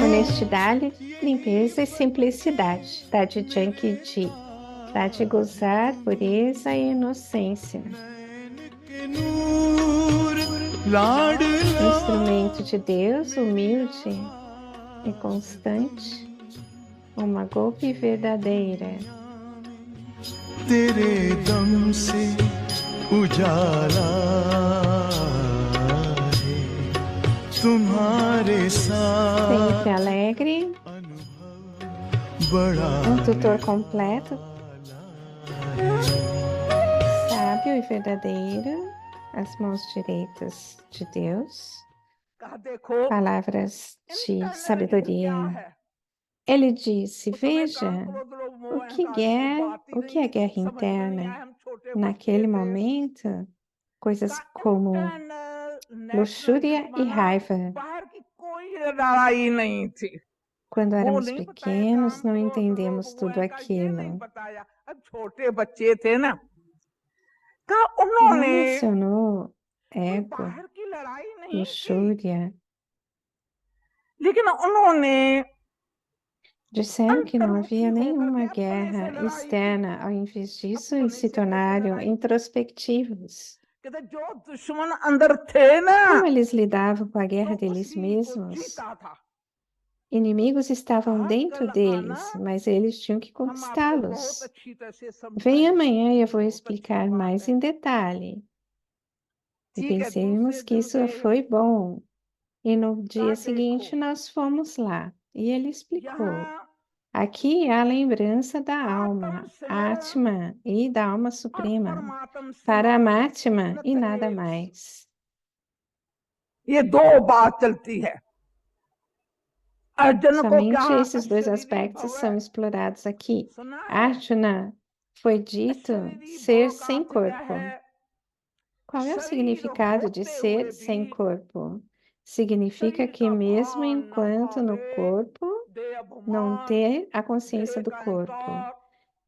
Honestidade, limpeza e simplicidade. Dade Janki Ji. Dade gozar, pureza e inocência. Instrumento de Deus, humilde e constante. Uma golpe verdadeira. तेरे दम से उजाला है तुम्हारे साथ Sempre alegre. Um tutor completo. Sábio e verdadeiro. As mãos direitas de Deus. Palavras de sabedoria. Ele disse: veja, o que é guerra interna? Naquele momento, coisas como luxúria e raiva. Quando éramos pequenos, não entendemos tudo aquilo. Não mencionou ego, luxúria. Disseram que não havia nenhuma guerra externa, ao invés disso, eles se tornaram introspectivos. Como eles lidavam com a guerra deles mesmos? Inimigos estavam dentro deles, mas eles tinham que conquistá-los. Venha amanhã e eu vou explicar mais em detalhe. E pensemos que isso foi bom. E no dia seguinte nós fomos lá. E ele explicou. Aqui há a lembrança da alma, Atma e da alma suprema, Paramatma e nada mais. Somente esses dois aspectos são explorados aqui. Arjuna foi dito ser sem corpo. Qual é o significado de ser sem corpo? Significa que mesmo enquanto no corpo, não ter a consciência do corpo.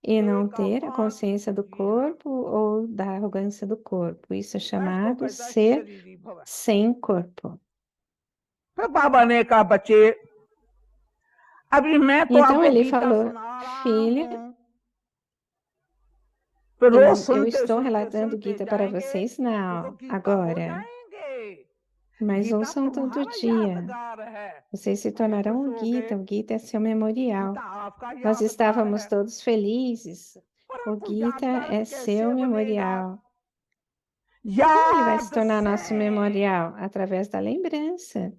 E não ter a consciência do corpo ou da arrogância do corpo. Isso é chamado ser sem corpo. Então ele falou, filha, eu estou relatando Gita para vocês, não, agora. Mas ouçam todo dia. Vocês se tornarão o Gita é seu memorial. Nós estávamos todos felizes. O Gita é seu memorial. Como ele vai se tornar nosso memorial? Através da lembrança.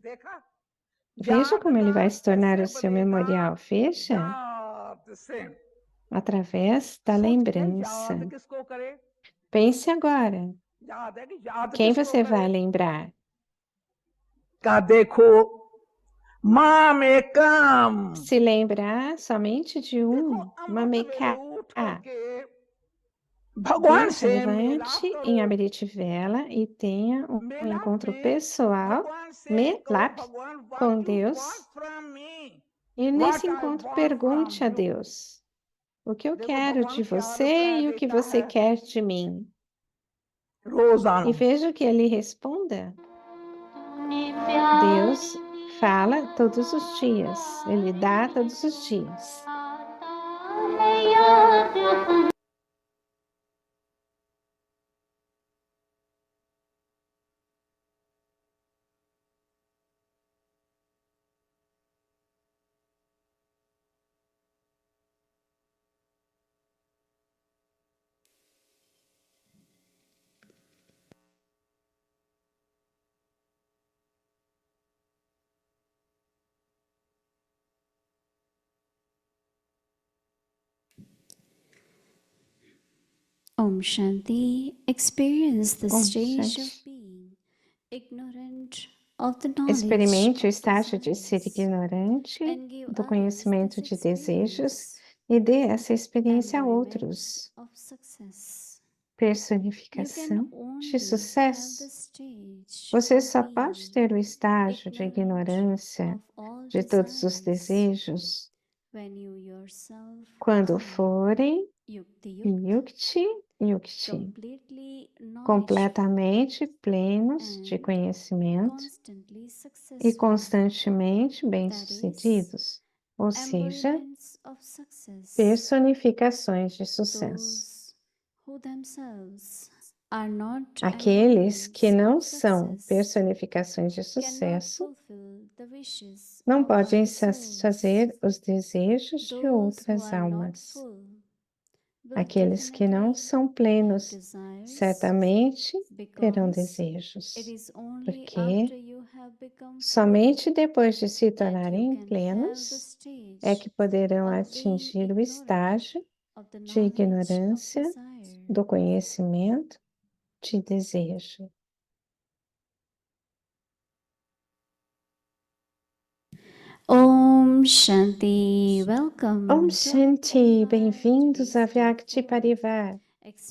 Veja como ele vai se tornar o seu memorial. Veja. Através da lembrança. Pense agora. Quem você vai lembrar? Se lembrar somente de Mameka. Se levante em Amritvela e tenha um encontro pessoal, Melap, com Deus. E nesse encontro pergunte a Deus, o que eu quero de você e o que você quer de mim. E veja o que ele responda. Deus fala todos os dias, ele dá todos os dias. Om Shanti. Experience the stage of being ignorant of the knowledge. Experimente o estágio de ser ignorante do conhecimento de desejos e dê essa experiência a outros. Personificação de sucesso. Você só pode ter o estágio de ignorância de todos os desejos quando forem Yukti Yukti, completely knowledge, completamente plenos de and conhecimento constantly e successful. constantemente That is, bem-sucedidos, ou seja, embodiments of success, personificações de sucesso. those who themselves are not Aqueles que embodiments não of são success personificações de cannot sucesso fulfill the wishes não of podem other souls. satisfazer os desejos de Those who outras are not almas. full will Aqueles que não definitely são have plenos desires, certamente terão because desejos, it is only porque after you have become full somente depois de se that you tornarem can have the plenos é stage que poderão of being atingir o ignorant estágio of the de knowledge of ignorância, desire. do conhecimento, de desejo. Om Shanti, welcome Om to Shanti, October. bem-vindos Today a is day Vyakti 4. Parivar.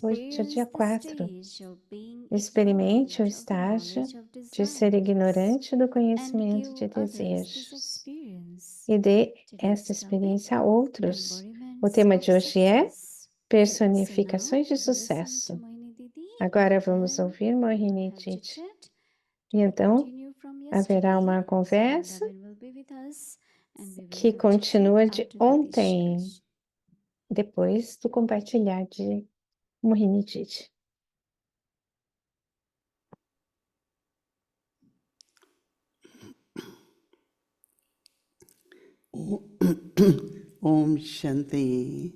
Hoje é Experience dia the 4. stage of being Experimente o ignorant of the estágio knowledge of de ser desires ignorante do and conhecimento give de others this desejos experience. e dê Today's esta topic, experiência a outros. O embodiments tema of de hoje é success. So now personificações de listen to sucesso. Mohini Didi Agora and vamos then ouvir we will Mohini have Didi. chit-chat E to então continue from haverá uma yesterday. So conversa Vrindavan will be with us and we will que have chit-chat continua de after Didi's ontem, shares. depois do compartilhar de Mohini Didi. Om Shanti.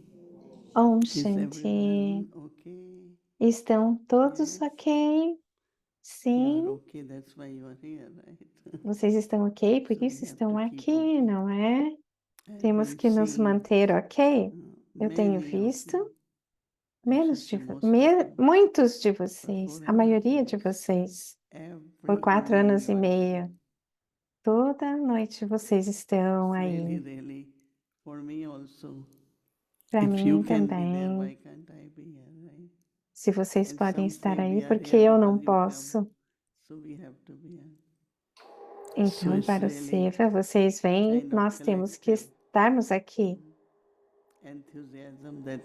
Om Is Shanti. everyone okay? Estão todos Yes. ok? You are Sim. okay, that's why you are here, right? Vocês estão ok? Por So we isso have estão to keep aqui, okay. não é? I've Temos been que nos seeing manter ok? Eu tenho many of visto you, menos de actually most of you, muitos de for vocês, a 4.5 maioria de years, vocês, por every 4 evening anos you e are meio. here. Toda noite vocês estão It's aí. really, really, for me also. Para If you mim can be there, também. why can't I be here, right? Se vocês And podem some estar say aí, we are porque here eu não because you come, posso. so we have to be here. So Então, it's para o really Seva, vocês vêm, kind of nós temos que collective estarmos aqui. enthusiasm that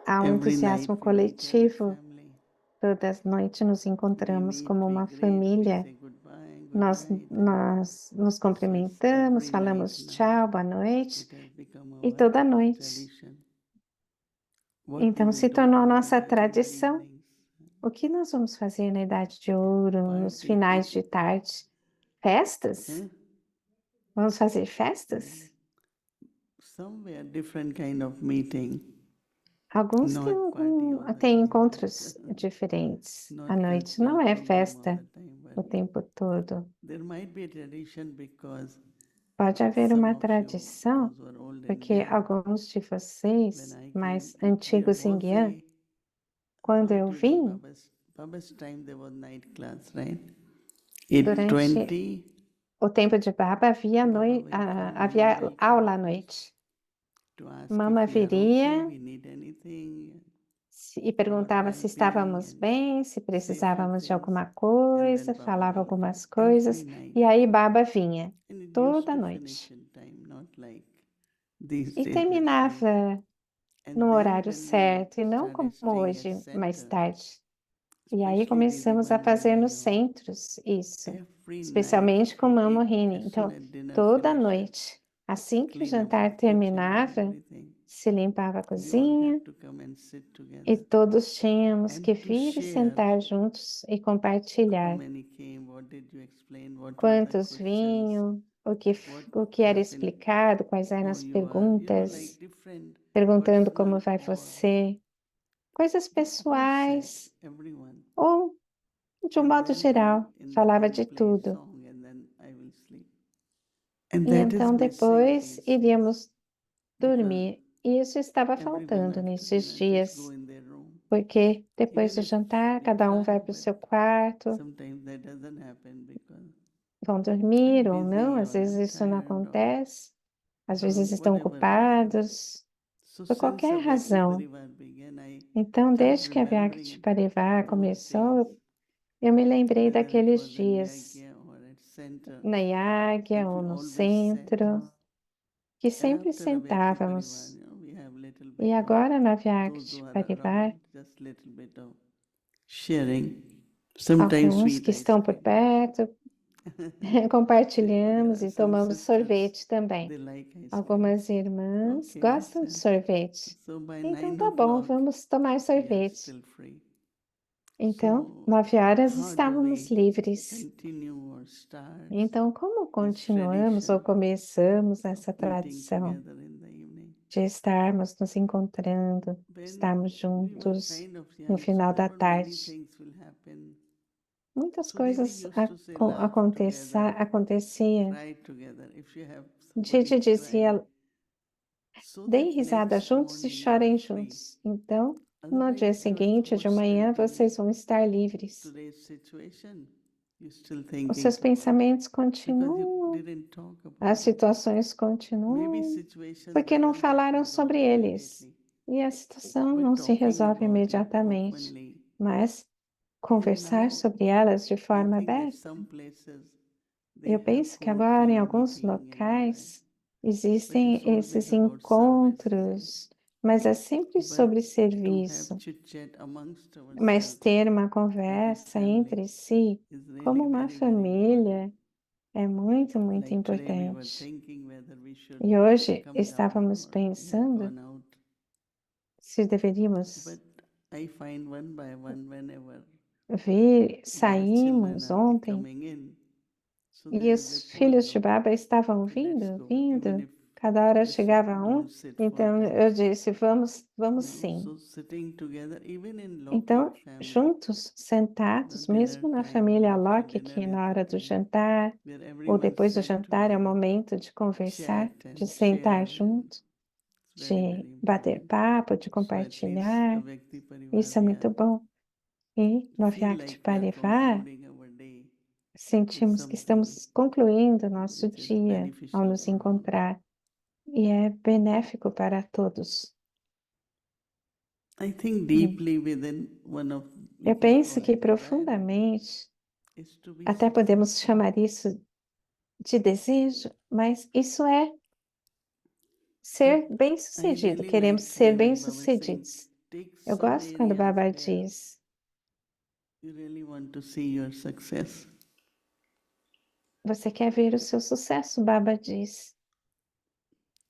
Há um every entusiasmo night we meet here as coletivo. family. Toda noite nos We encontramos meet, como we uma greet, we família. say goodbye, good Nós, night, and nós nos so it's cumprimentamos, every night falamos now. tchau, boa noite, It has become e our toda noite. tradition. What Então, will we se do tornou in the nossa golden tradição. evenings? O que nós vamos fazer na Idade de Ouro, nos Party. finais de tarde? Festas? Huh? Vamos fazer festas? Somewhere different kind of meeting. Alguns têm, Not party all the têm time, encontros but diferentes. not A noite não cultural é program all festa the time, o but tempo todo. there might be a tradition because Pode haver some uma of you, tradição, those who are old in porque Gyan, alguns de when vocês I came, mais there antigos em was Guiana, a quando eu during vim, Baba's time there was night class, right? durante 8:20, o tempo de Baba, havia, Baba will come in havia the aula à night noite. to ask Mama if we are okay, viria we need anything, e our perguntava se well-being, estávamos and bem, se say few precisávamos de things, alguma and coisa, then Baba falava will come algumas every coisas, night. e aí Baba vinha And it used toda to noite. finish in time, not like these E days that's late. terminava And no then horário when we certo, e não started como staying at hoje, mais center, tarde. E aí especially começamos a Ridhiman fazer nos Mayao, centros isso, every especialmente night com we Mamo eat Rini. as soon Então, as dinner toda finished, noite, assim que o clean up jantar the kitchen and terminava, everything. se limpava a We all cozinha had to come and sit e together todos tínhamos and que to vir e share sentar juntos e how compartilhar many came, what did you explain, what were the quantos questions, vinham, what o que era happened, explicado, quais eram how as you are, like perguntas, different perguntando como personal vai or você, coisas whatever said, pessoais everyone. ou, de um And modo then geral, in the falava end de play a tudo. song and then I will sleep. And E that is então missing depois these days iríamos because dormir. E isso estava everyone faltando after nesses dinner just go dias, in their room. porque depois Even do if jantar, we cada um vai try, para o but seu quarto, sometimes that doesn't happen because vão I'm dormir ou não, busy às or I'm vezes isso não tired or acontece, às vezes estão whatever reason. ocupados, So por since qualquer the Vyakti razão. Parivar began, I Então, start desde que a Vyakti remembering Parivar those days, começou, eu me lembrei whether it daqueles was in dias Yagya or at center, na Yáguia that ou we no always sat. centro, que And sempre after a Vyakti Parivar, sentávamos. we have little E agora, na Vyakti Those who are Parivar, around, just little bit of sharing. Sometimes alguns sweet que ice estão por cream. perto, There compartilhamos are e some tomamos sisters, sorvete também. they like ice cream. Algumas irmãs Okay, gostam de so, sorvete. so by Então 9 tá bom, o'clock, vamos tomar we are sorvete. still free. Então, So 9 horas how do estávamos we livres. continue or start Então, como this continuamos ou tradition começamos of essa meeting tradição together in the evening? de estarmos nos encontrando, When estarmos we were juntos kind of no young, so final da there were many tarde? things will happen. Muitas So Didi coisas used to say, laugh together, aconteciam. cry together. If you have Didi somebody dizia, crying, so deem that risada next juntos e morning you are chorem free. juntos. Então, no Otherwise, dia if you are seguinte, de manhã, constantly vocês vão estar livres. today's situation, you're still Os thinking seus pensamentos because you continuam, didn't talk about as it. situações Maybe continuam, situations porque não doesn't get falaram resolved sobre eles. immediately. E a situação But não se talking resolve about it imediatamente. openly. Mas And conversar now sobre elas de I forma think that aberta. some places they Eu have penso que whole agora, em fan alguns meeting and all that. locais, But existem it's always esses about service, isn't it? encontros, mas é sempre But sobre to serviço. have chit-chat amongst Mas ourselves ter uma as a conversa family entre si, is como really uma very, very important. família, é muito, muito Like today we were importante. thinking whether we should E hoje come down estávamos or we had pensando gone out. se deveríamos But I find one by one whenever vir. their children Saímos are ontem coming in, so e there is os a code filhos de of Baba estavam let's vindo, go, even vindo. if Cada hora they say chegava um. don't sit for Então this. eu disse, vamos You sim. know, so sitting together, even in Então, Lokik family, juntos, sentados, the dinner mesmo na time, família after Locke, dinner que is na the hora do time jantar where ou everyone depois do sat jantar é o together, momento de conversar, chat de and sentar share, and junto, it's very, de very bater important. papo, de So at least compartilhar. a Vyakti Parivar, Isso é we muito are bom. E no feel Vyakti like we are Parivar, concluding our day with sentimos que something estamos concluindo o nosso which is dia ao beneficial nos for all. encontrar. E é benéfico para todos. I think deeply within one of, we Eu can penso call que it desire, profundamente, is to be até podemos successful. chamar isso de desejo, mas isso é ser I bem-sucedido. really Queremos like ser when Baba is saying, bem-sucedidos. take Eu some gosto quando o areas Baba where diz: you really want to see your success. você quer ver o seu sucesso, o Baba diz.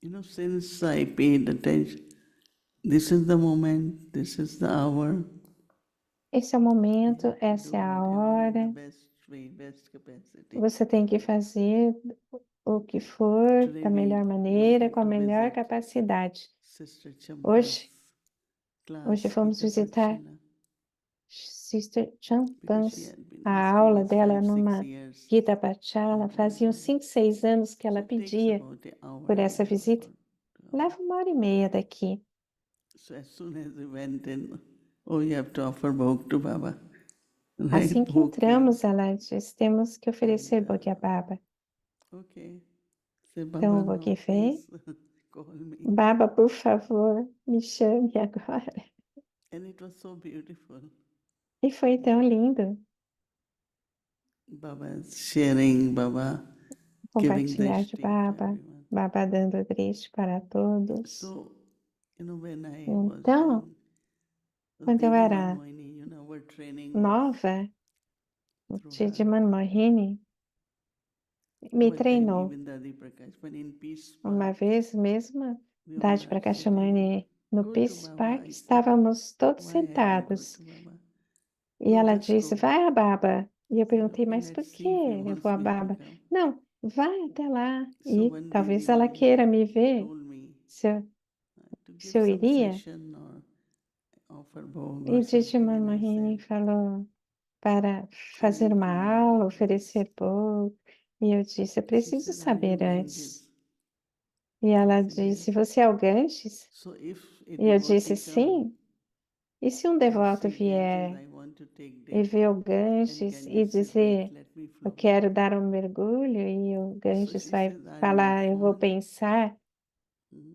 You know, since I paid attention, this is the moment, this is the hour. Esse é o momento, You essa do é a whatever in the hora. best way, best capacity. Você tem que fazer o que for Today da melhor we maneira, went com a to melhor visit capacidade. Sister Hoje, Champa's class, vamos Gita visitar Prakshana, Sister because she Champans. had been A asking aula us dela 5, 6 numa years. Gita Pachala faziam 5, 6 anos que So ela it takes pedia about an hour por and a essa half visita. or 2 hours. Leva 1h30 daqui. So as soon as we went in, oh, you have to offer bhog to Baba. Right? Assim que Bhog came. entramos, ela disse, temos que oferecer And, Baba. okay. Say, Então Baba, o now Bogey please veio. call me. Baba, por favor, me chame agora. And it was so beautiful. E foi tão lindo Baba sharing, Baba giving the compartilhar de ishti to Baba, everyone. Baba dando driste para todos. So, you know, when I was Então, quando eu Didi era Manmohini, you know, our training was nova, o through Didi her. Manmohini me One time treinou. even Dadi Prakash, when in Peace Uma Park, vez mesmo, we all Dade are Prakashamani no Go to Peace Baba. Park, I said, estávamos todos why have you go sentados. to Baba? E No, ela just disse, go. vai a Baba. E eu I said, perguntei, okay, mas por let's que see if he eu wants vou a me to Baba? come. Não, vai até lá. So E one day talvez ela Didi queira me ver, told me se eu, to se give eu some iria. session or offer bhog E or Didi something. And I Manmohini said, falou para I fazer need uma to know aula, in advance. oferecer bolo. E eu disse, eu She preciso said, are you saber antes. Ganges? E I ela said, disse, yes. você é o Ganges? So if a E eu disse, devotee come sim. E se um and devoto say, Ganges, vier I want to take e dip, ver o and Ganges e Ganges say, wait, dizer, let me eu flow. quero dar um mergulho, e o So Ganges she vai said, are you a falar, eu vou pond? pensar,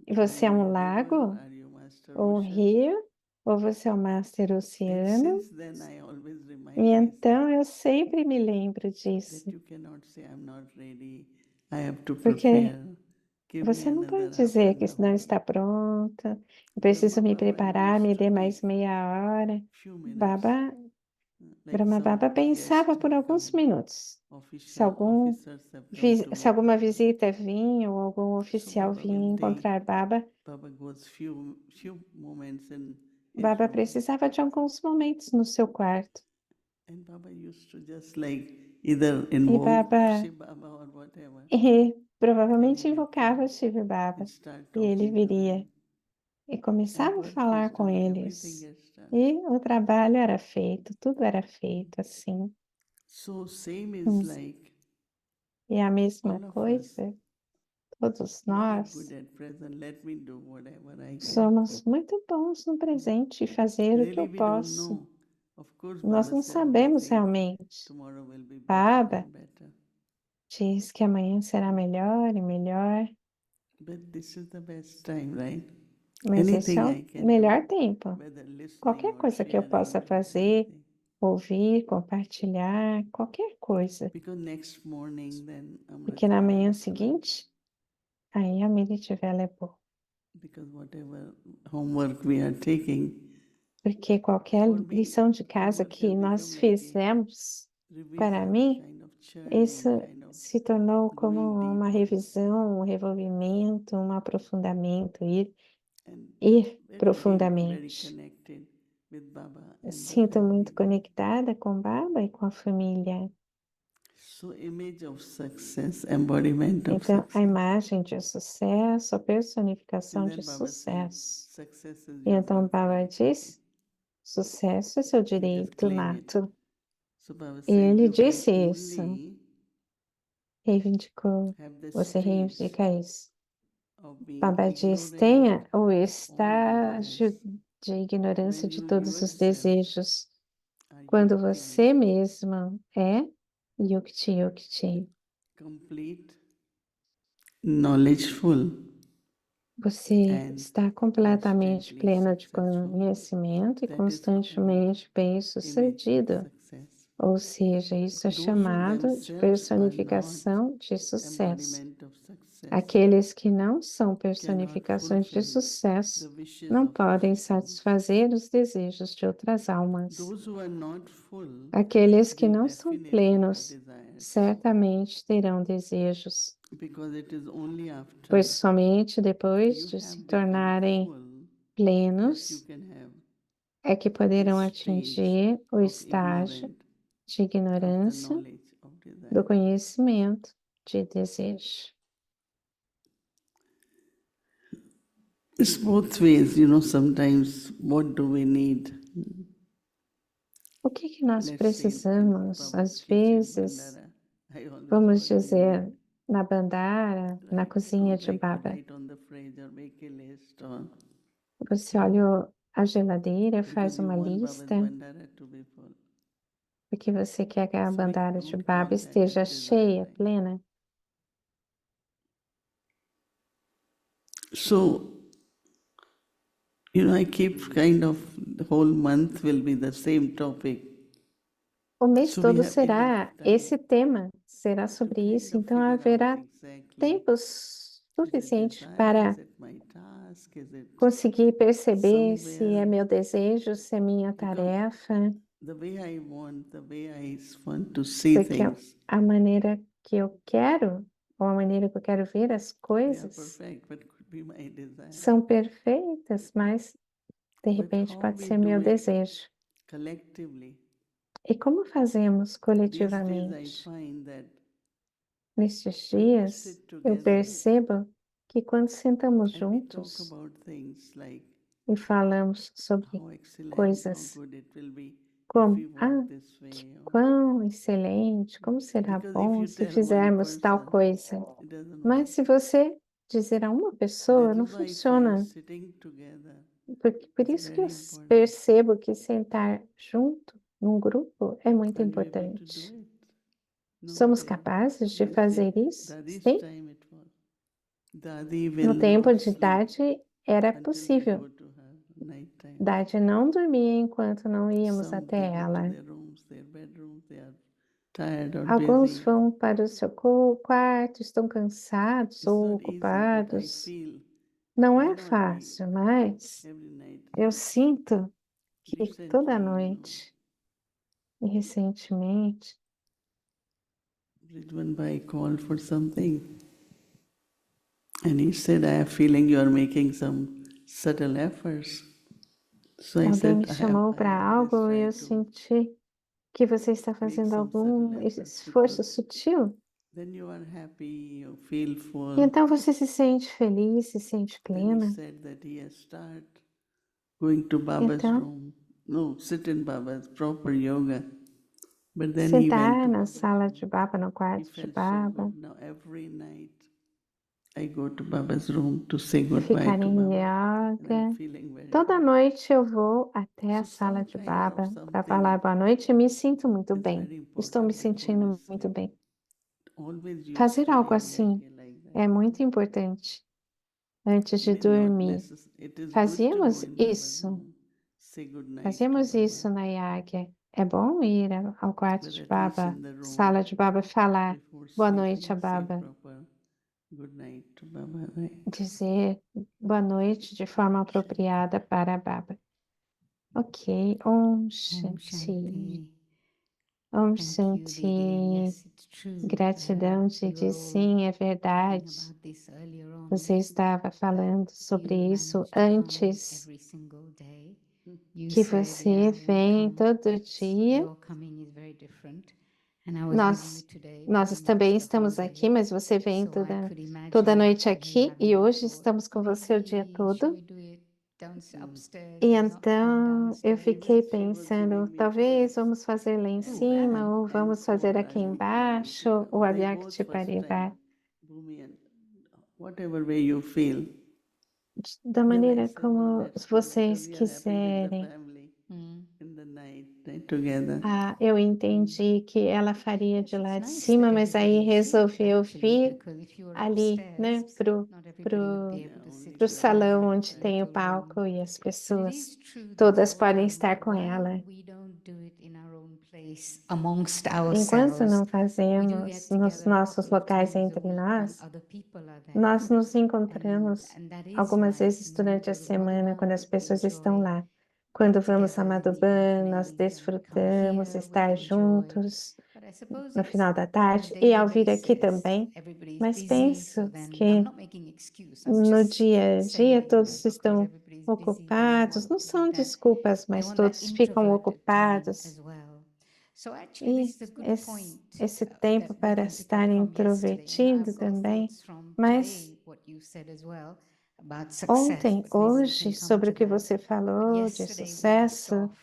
e Are você é you um a river? lago, Are you Master ou um Ocean? rio, ou você é o Master And Oceano. since then, I always remind E myself então eu sempre me lembro that disso, you cannot say, I'm not ready, I have to porque prepare. give me Você não pode another half dizer an que isso não hour. está pronta, eu Because preciso me Baba Baba preparar, me used to dê mais take meia hora. few minutes, Baba, like Brahma some Baba pensava guest por have alguns come, minutos. Se officers have come to se meet alguma Baba. visita vinha ou algum So oficial Baba vinha will take, encontrar Baba, Baba goes few moments in his Baba room. precisava de alguns momentos no seu quarto. And Baba used to just like either E invoke Baba Shiv Baba or whatever. provavelmente And he will invocava come Shiva Baba. and start E ele talking to viria them. e And começava a work falar is com done, everything eles. is done. E o trabalho era feito, tudo era feito assim. So same is Hum. like E a mesma all of us, coisa, todos very nós good at present. Let me do whatever I can. somos muito bons no presente e fazer o que Really, eu we don't posso. know. Of course, Nós Baba não said, we sabemos think realmente. tomorrow will be better Baba and better. diz que amanhã será melhor e melhor, But this is the best time, right? mas esse é Anything o I can do, melhor tempo. whether listening Qualquer or coisa que eu possa sharing, fazer, anything. ouvir, compartilhar, qualquer coisa. Because next morning, then Porque na manhã Amrita, seguinte, aí a Amityville levou. because whatever homework we are taking, Porque qualquer for me, lição de casa homework que has nós become like a fizemos, para revision, mim, kind of isso churning, kind of se tornou como going uma deeper. revisão, um revolvimento, um aprofundamento, And ir very, feel very profundamente. connected with Baba and the Sinto muito family. conectada com Baba e com a família. So image of success, embodiment of Então, a success. imagem de sucesso, a personificação And de then Baba said, sucesso. success is E your então Baba birthright. diz, sucesso é seu You just direito claim it. nato. So Baba E said, ele you can disse isso, only reivindicou, have the você stage reivindica isso. of being Baba diz, ignorant tenha o all estágio desires. de ignorância When de you todos os yourself desejos, are quando yukti, você mesmo é Yukti Yukti. complete, knowledgeful, Você and está completamente constantly pleno de successful. conhecimento e That is called constantemente image of bem-sucedido. success. Ou seja, isso é Those who chamado de themselves are not personificação de sucesso. embodiment of success Aqueles que não são cannot personificações de fulfill sucesso the wishes não of podem other souls. satisfazer os desejos de outras almas. Those who are not full Aqueles que will não são definitely have plenos desires, certamente terão desejos, because it is only pois after somente depois you de have se become tornarem full that you plenos can have é que poderão this stage atingir o of estágio ignorant de of the ignorância knowledge of do desire. conhecimento de desejo. It's both ways, sometimes what do we need? O que nós Let's say in precisamos? Baba's Às kitchen, vezes, Bandara, I always vamos what we dizer, need, na Bandara, na right? cozinha Don't de like to Baba. write on the fridge or make a list, or Você olha a geladeira, faz because you uma want Baba's lista, Bandara to be full. porque você quer que a So we Bandara de don't Baba want that esteja desire, cheia, right? plena. So, I keep kind of the whole month will be the same topic. O mês So we todo have será enough time esse tema, será to sobre kind isso, of então figure out haverá exactly, tempos is it suficientes desire, para is it my task, is it conseguir perceber se é somewhere, meu desejo, se é minha because tarefa, the way I want to see porque things, a maneira que eu quero, ou a maneira que eu quero ver as they are coisas, perfect, but could be my desire. são perfeitas, mas de But repente how pode we ser meu do it desejo. collectively, E como fazemos these days I coletivamente? find that Nestes when we dias, sit eu together percebo que quando sentamos and we talk juntos about things like e falamos sobre how excellent, how coisas good it will be if como, we walk this que way, or quão excelente, como será because if bom you se tell one fizermos tal person, coisa. it doesn't Mas work. se você dizer a uma pessoa, That não is why I find funciona. sitting together Por is isso que eu very important. percebo que sentar junto, num grupo, é muito Are you able to do importante. it? No, Somos they, capazes de they say fazer isso? Dadi's Sim. time it was. Dadi No will tempo not de sleep Idade era until we possível. go to her night time. Idade não dormia enquanto não íamos Some até they go to ela. their rooms, their bedrooms, they are tired or Alguns busy. vão para o seu quarto, estão cansados It's ou not easy, but I ocupados. feel Não é why not we fácil, mas every night eu sinto que toda recently, noite e recentemente Ridwan Bhai called for something, and he said, "I have feeling you are making some subtle efforts." So I alguém me said, chamou I para always algo e try eu to senti que você está make fazendo some subtle algum efforts esforço because sutil. then you are happy, you feel E full. então você se sente feliz, se sente Then he plena. said that he has started going to Baba's Então, room. No, sit in Baba's proper yoga. But then he went sentar to na Baba's sala de room. Baba, no He quarto de felt so Baba, good. Now every night I go to Baba's room to say e goodbye ficar to em Baba. And I'm yoga. feeling very Toda good. noite eu vou até a So sala some de kind of Baba para something falar boa noite e me sinto muito is bem. very Estou me important before you sentindo muito sleep. bem. Always you Fazer algo study the assim idea like that. é muito importante antes de It is not dormir. necessary. It is good to go Fazíamos in Baba's isso, room, say good night to fazíamos Baba, isso na Yagya. É bom ir ao quarto but de at least Baba, in the room sala de Baba, falar before boa noite a sleeping, say Baba, proper good night to Baba, right? dizer boa noite de forma apropriada para a Baba. Ok, Om Om Shanti. Shanti. Om Thank you, Shanti. Didi. Yes, it's true. Gratidão, We Didi. were all Sim, é talking verdade. about this earlier on. Você estava falando sobre You isso managed to come antes, every single day. You que said, você yeah, we vem come, todo but dia. your coming is very different. And I was with you Nós, today nós pretty também much the whole estamos aqui, day. mas você vem So I could toda imagine noite you aqui having e the hoje thought, estamos com você o dia maybe should todo. we do it upstairs? E There's one então eu downstairs. fiquei She was pensando, giving me talvez choice, vamos fazer lá em cima Ann ou and vamos fazer for aqui Ajit Pai to embaixo, o come. They Avyakti both first Parivar. time, Bhumi and whatever way you feel. Da Then I maneira said, no, como that's good because vocês we are happy with the quiserem. family in the night, right, together. Ah, eu entendi que ela faria de Yes, lá it's de nice cima, that mas aí everybody is here, resolveu actually, vir because if you were ali, né, upstairs, pro, not everybody would pro, be Yeah, able to only sit pro few with her salão people. onde in the tem o little room. palco e as But it pessoas is true, todas though, podem estar com while ela. we don't do it in our own place amongst Enquanto ourselves, não we do fazemos get nos together a nossos couple of locais times a entre week when nós, other people are there. nós nos And, encontramos and that is algumas nice, vezes you know, durante a go to semana, quando as Madhuban, pessoas estão enjoy lá. Quando vamos a together in the Madhuban, nós evening, come desfrutamos here, we estar enjoy. juntos But I suppose no it's final da on a tarde e daily ao vir aqui basis, também, everybody's mas busy, so penso then I'm que not making excuse. I'm no just dia a dia saying todos that because estão everybody's busy, they ocupados, want não to be são that, desculpas, they mas want that todos ficam introverted time ocupados. as well. So actually, E this is a good point esse tempo that we para can pick up estar from yesterday. You know, introvertido I've got também, thoughts from mas today, what you said as well about success, ontem, but maybe we can hoje, come sobre to o que that. você But falou de yesterday we left sucesso, off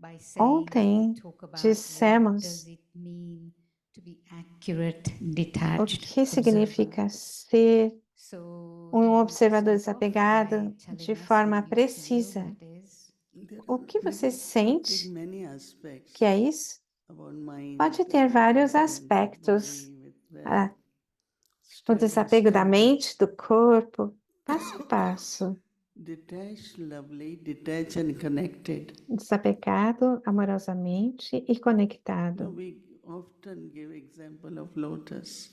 by saying we ontem talk about what dissemos does it mean to be accurate, o detached que observer. significa ser So um do you want to observador start off by desapegado telling de us forma what you feel precisa. that is? There O are que você maybe sente many aspects que é isso? about mind, Pode ter vários confidence with aspectos. body, with Ah, o step by desapego da step. mente, do corpo, passo a passo. Detached, lovely, detached and connected. Desapegado amorosamente e Now conectado. we often give example of lotus.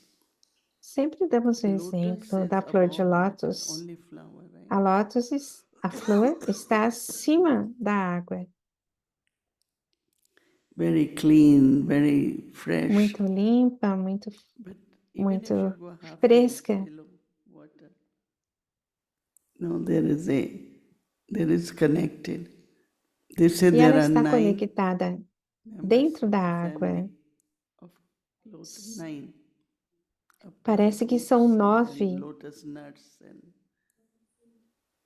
Sempre damos o Lotus exemplo is da flor de above water, lótus. only flower, right? A lótus, a flor, está acima da água. Very clean, very fresh. Muito limpa, muito, But even muito if you go half inch fresca. below water, no, there is connected. They say E there ela are está 9 conectada members dentro of da the água. family of lotus, 9. Up to the Parece que são fruits and 9, lotus nuts and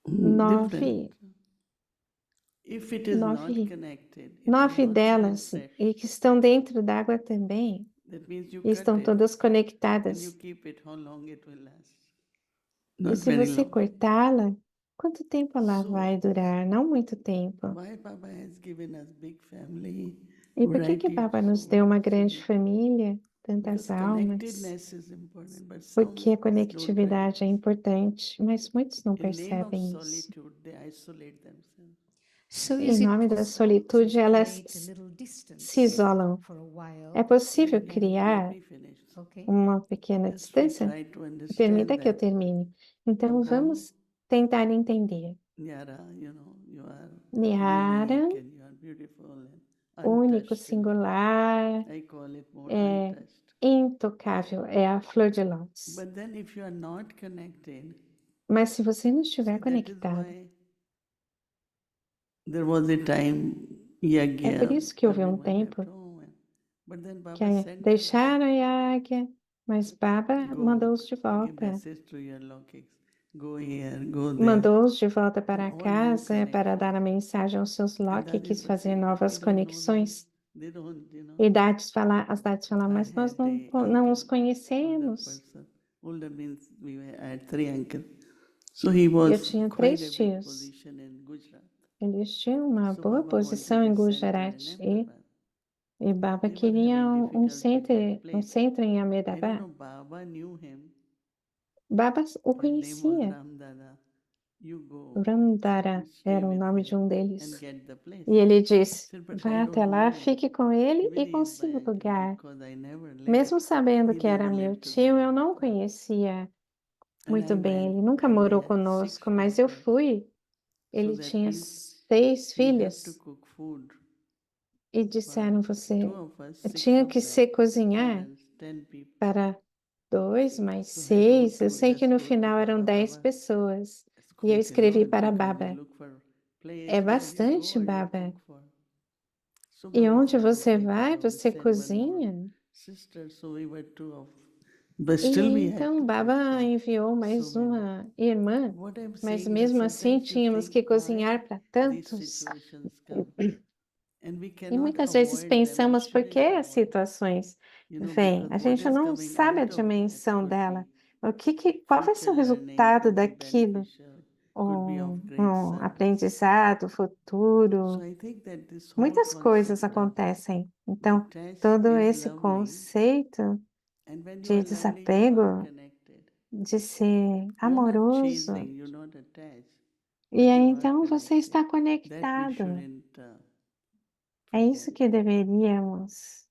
9, different. If it is not 9, connected, it will 9 not be that delas fresh. e que estão dentro da água também. That means you E cut estão it todas and you conectadas. keep it, how long it will last? E Not se very você long. cortá-la, quanto tempo ela So, vai durar? Não muito tempo. why Baba has given us big family, E por que variety Baba of nos deu uma souls? grande família, tantas Because almas? connectedness is important, but Porque a some don't conectividade é recognize. importante, mas muitos não In name of percebem isso. solitude, they isolate themselves. So em is it nome da possible to solitude, elas create a little distance se isolam. for a while? É possível Let criar me finish. Okay. uma pequena Just we distância? try to understand Permita que eu that termine. Então, somehow, vamos tentar entender. Nyara, you are Niara, unique and you are beautiful and único, untouched. singular, I call it more é untouched. intocável, é a flor de lótus. But then if you are not connected, Mas se você não estiver see, that is conectado, why there was a time é por Yagya, isso que houve um everyone left tempo home. But then que Baba sent them deixaram a Yagya, mas Baba go, mandou-os de give volta. message to your Lokis. Go here, go there. Mandou-os de volta para And all new casa para connection. dar a mensagem aos seus And Loki, that quis is the fazer secret. novas We don't know them. conexões. They don't, you know. E as dates falar, I mas nós had não, a não os uncle, older conhecemos. person. Older means I had 3 uncles. So he Eu was tinha quite 3 a big tios. position in Gujarat. Eles tinham uma So boa Baba wanted posição em a center in Gujarat Ahmedabad. e Baba They were queria having um difficulty to get um place. centro em I don't Ahmedabad. know, Baba knew him. Baba o His name was conhecia. Ramdada. You go Ramdara and stay era o with nome him de um and deles. get the place. E ele disse: Said, but vá I até don't lá, know him. fique com ele Even e he is consiga my o uncle lugar. because I never left. Mesmo sabendo He que era never meu left to tio, be eu não with us. conhecia And muito I bem. went Ele nunca and they morou had 6 conosco, mas eu daughters. fui. So Ele that tinha means 6 he had to filhas cook food e for disseram: você 2 of us, 6 tinha of que them, ser cozinhar parents, 10 people. para 2 mais So I wrote 6. Eu to, sei que just no wrote to final eram Baba, 10 Baba, pessoas. it's E eu quite a escrevi lot para because we Baba: look for place é where you bastante, go and you Baba. cook for. So E Baba onde said, você okay, vai, Baba, we você send one more cozinha. sister. So we were 2 of, but E still we had então to cook Baba for enviou so mais many. uma irmã, What I'm mas saying that mesmo assim sometimes you tínhamos think que why cozinhar para these tantos. situations come. And we E cannot muitas vezes avoid them. We pensamos por que shouldn't as avoid. situações You know, vêm. because A what gente is não coming sabe a out of that dimensão could dela. be Qual vai ser o future learning, resultado could be daquilo? beneficial, could be of great Um service. aprendizado So futuro. I think that this whole Muitas coisas concept of acontecem. Então, detach todo is esse lovely, conceito and when you de are lovely, you are desapego, connected. de ser You are not amoroso, chasing, you're not attached, e but aí you are então você está connected. That we conectado. shouldn't É isso forget. que deveríamos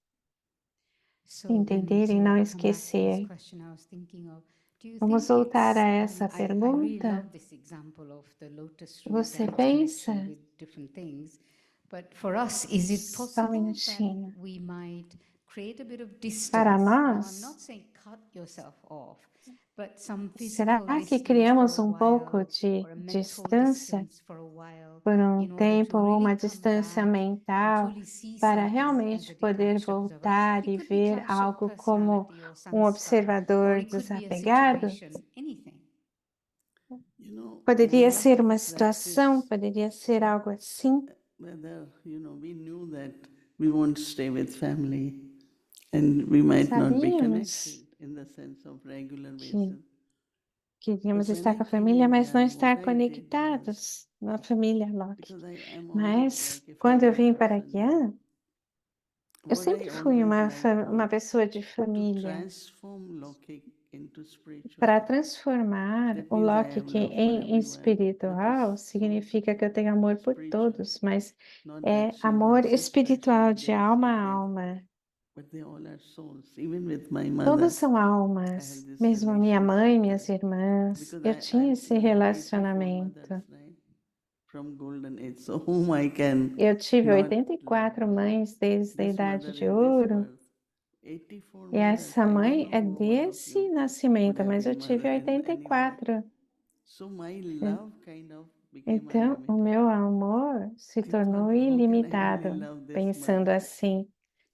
So entender then e to não come back to this esquecer. question I was thinking of, do you Vamos think voltar a it's, essa I really pergunta. love this example of the lotus root Você and its pensa, connection with different things. But for us, is it só um possible that minutinho, we might create a bit of distance? para Now, I'm nós, not saying cut yourself off, but some será physical que distance for criamos a um pouco while, de or a mental distância distance for a while, por um in order tempo to ou really uma come distância back and mental truly see para something as a realmente poder detached observer? voltar It e could be ver clash of algo como personality or um samskara, or observador it could be a desapegado? situation, anything. You know, Poderia one of ser the uma situação, practice, poderia ser algo assim. whether, you know, we knew that we won't stay with family and we might not be Sabíamos connected in the sense of regular que basis. queríamos But when estar I com a came família, mas não India, estar what I did was, conectados na família Locke. because I am always Mas like a quando eu family vim para person, Guiana, eu what sempre I fui always like uma was pessoa de to família. transform Lokik into Para spiritual. transformar That o means I Locke have que love for em everyone, but espiritual it's so significa que eu tenho amor por spiritual. todos, mas Not é that she is amor like so espiritual, special, de they alma say a this, alma. but they all are souls. Even with my mother, Todos são I almas, had this mesmo minha mãe, relationship minhas that, irmãs. because Eu tinha esse I have 84 relacionamento. mothers, right, from golden age, so whom I can Eu tive not 84 love. mães desde a This idade mother de is this ouro. birth. 84 E mothers. essa I don't mãe know é who all of desse you could nascimento, have mas eu been tive mother in any way. 84. So my love kind of became Então, o unlimited. meu amor se I thought, tornou how can I only ilimitado, love this pensando mother? assim.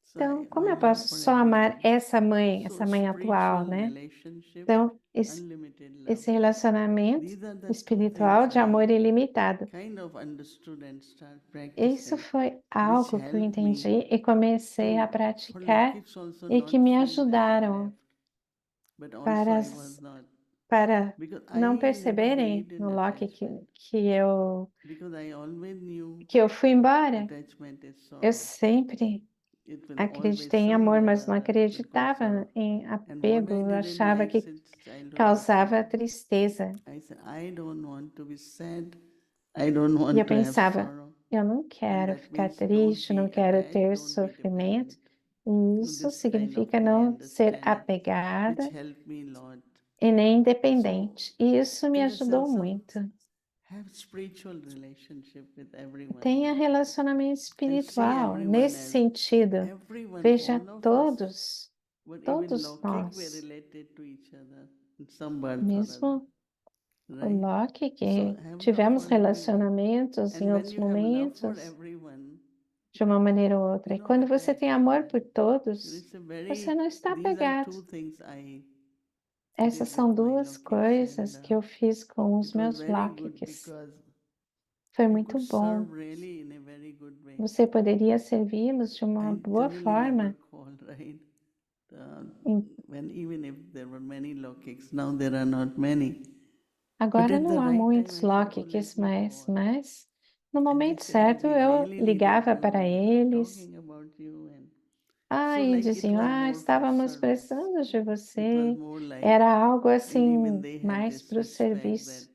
So Então, como my eu love posso for só amar everyone. essa So mãe atual, spiritual né? relationship, Então, unlimited love. esse relacionamento These are the two espiritual things de amor I ilimitado. kind of understood and started Isso practicing, foi which algo que eu helped me entendi e comecei a to, for praticar Lokiks also e que not me feel that I ajudaram left. But also para, I was not, para because não I never perceberem believed in no Locke attachment, because I always knew que eu fui embora. attachment is Eu sorrow. sempre It will always acreditei em amor, someday or mas não other it will cause sorrow. acreditava em And what apego. I Eu didn't achava like que since childhood was causava sad. tristeza. I said, I don't want to be sad. I don't E eu want to have pensava, sorrow. Eu não And quero that ficar means don't triste, não be quero attached, ter don't be sofrimento. dependent. E isso This kind of significa I não ser understand, apegada which helped me a lot. e nem dependente. E isso me In a ajudou sense of muito. have spiritual relationship with everyone. Tenha relacionamento And see espiritual. everyone Nesse as sentido, everyone, veja all of us, todos, but even todos Lokik were nós, related to each other in some birth or other, mesmo o right? Locke, So que have love tivemos for everyone. relacionamentos And em when outros you have love for momentos, everyone, de uma maneira ou outra. E you're not quando você attached. tem amor por It todos, is a você não está these are apegado. two things I Essas did são with my duas Lokiks, coisas and que eu fiz com os it was meus very good Locks. because Foi you muito could bom. serve really in a very good way. Você poderia servi-los de uma I boa generally forma. never called, right? Em- When even if there were many Lokiks, now there are not many. But Agora at não the há right time, muitos I said, oh, Locks let me mais, call. mas no And they momento said, certo we eu really ligava needed para you. We were eles. talking about you. And Ah, so e like it diziam, was ah, more for estávamos service. precisando de It was você. more like, Era algo and assim, even they had mais this para o respect serviço. that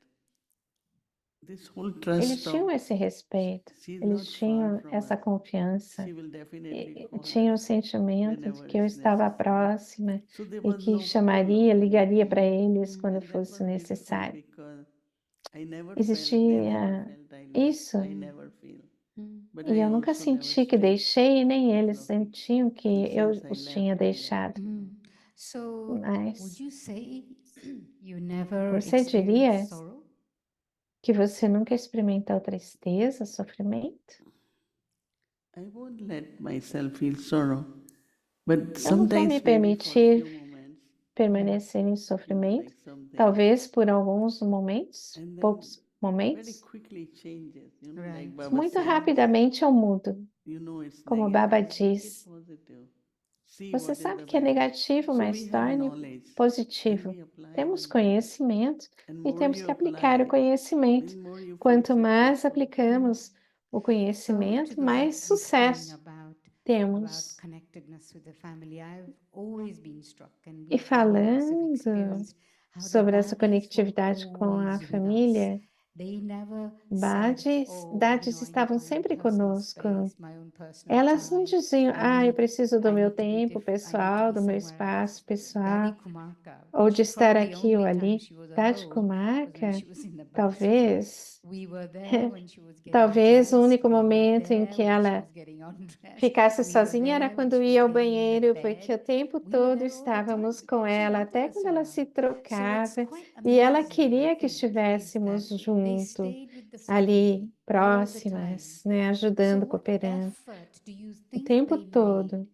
this whole Eles trust tinham of esse respeito, she's eles not far tinham from essa us. confiança, She will definitely e call tinham o us sentimento de whenever que eu it's estava necessary. próxima So there e was que no chamaria, problem. ligaria para eles quando And that was fosse beautiful necessário. because I never felt, they never Existia felt I lost. isso, I never feel. But e I eu nunca also never senti que stayed deixei, e nem with eles Loki. sentiam que And eu since I os tinha left, deixado. So, would Mas you say you never você experienced diria sorrow? que você nunca experimentou tristeza, sofrimento? I won't let myself feel sorrow. But Eu não vou me sometimes maybe for a permitir few moments, permanecer em you know, sofrimento, like something. talvez por alguns momentos, And then poucos very momentos. quickly changes, you know, like Right. Baba Muito says, rapidamente eu mudo, you know it's como negative, Baba make it diz. positive. See Você what is sabe the que é benefit. negativo, So mas we have torne knowledge and positivo. we apply Temos that. conhecimento And e more temos you que aplicar o apply, conhecimento. then more you feel Quanto mais successful. aplicamos o So, conhecimento, to mais this thing sucesso about temos. connectedness with the family, I've always been struck, and E we all of us have falando experienced how the sobre essa daddies were conectividade com a always with us. família, They never said, Dades, oh, Dades I estavam need my own sempre personal conosco. space, my own personal Elas não time. diziam, ah, eu preciso do I meu need to be tempo I need to pessoal, be do meu somewhere espaço else. pessoal, Daddy Kumarka, ou de estar probably aqui ou only time ali. she was Dade alone was when Comarca, she was in the bus. talvez, We were there when she was getting talvez o dressed. único We were momento em there que when she ela was getting undressed. ficasse We were sozinha era there when quando she was ia ao getting in the banheiro, porque bed. o tempo We were todo there all the estávamos time com because she ela, wanted até us quando ela around. se So it's trocava, quite e ela amazing, I queria que think, is estivéssemos that they junto, stayed with the ali, family all the time. próximas, né, So ajudando, what cooperando, effort do you o think tempo they todo. made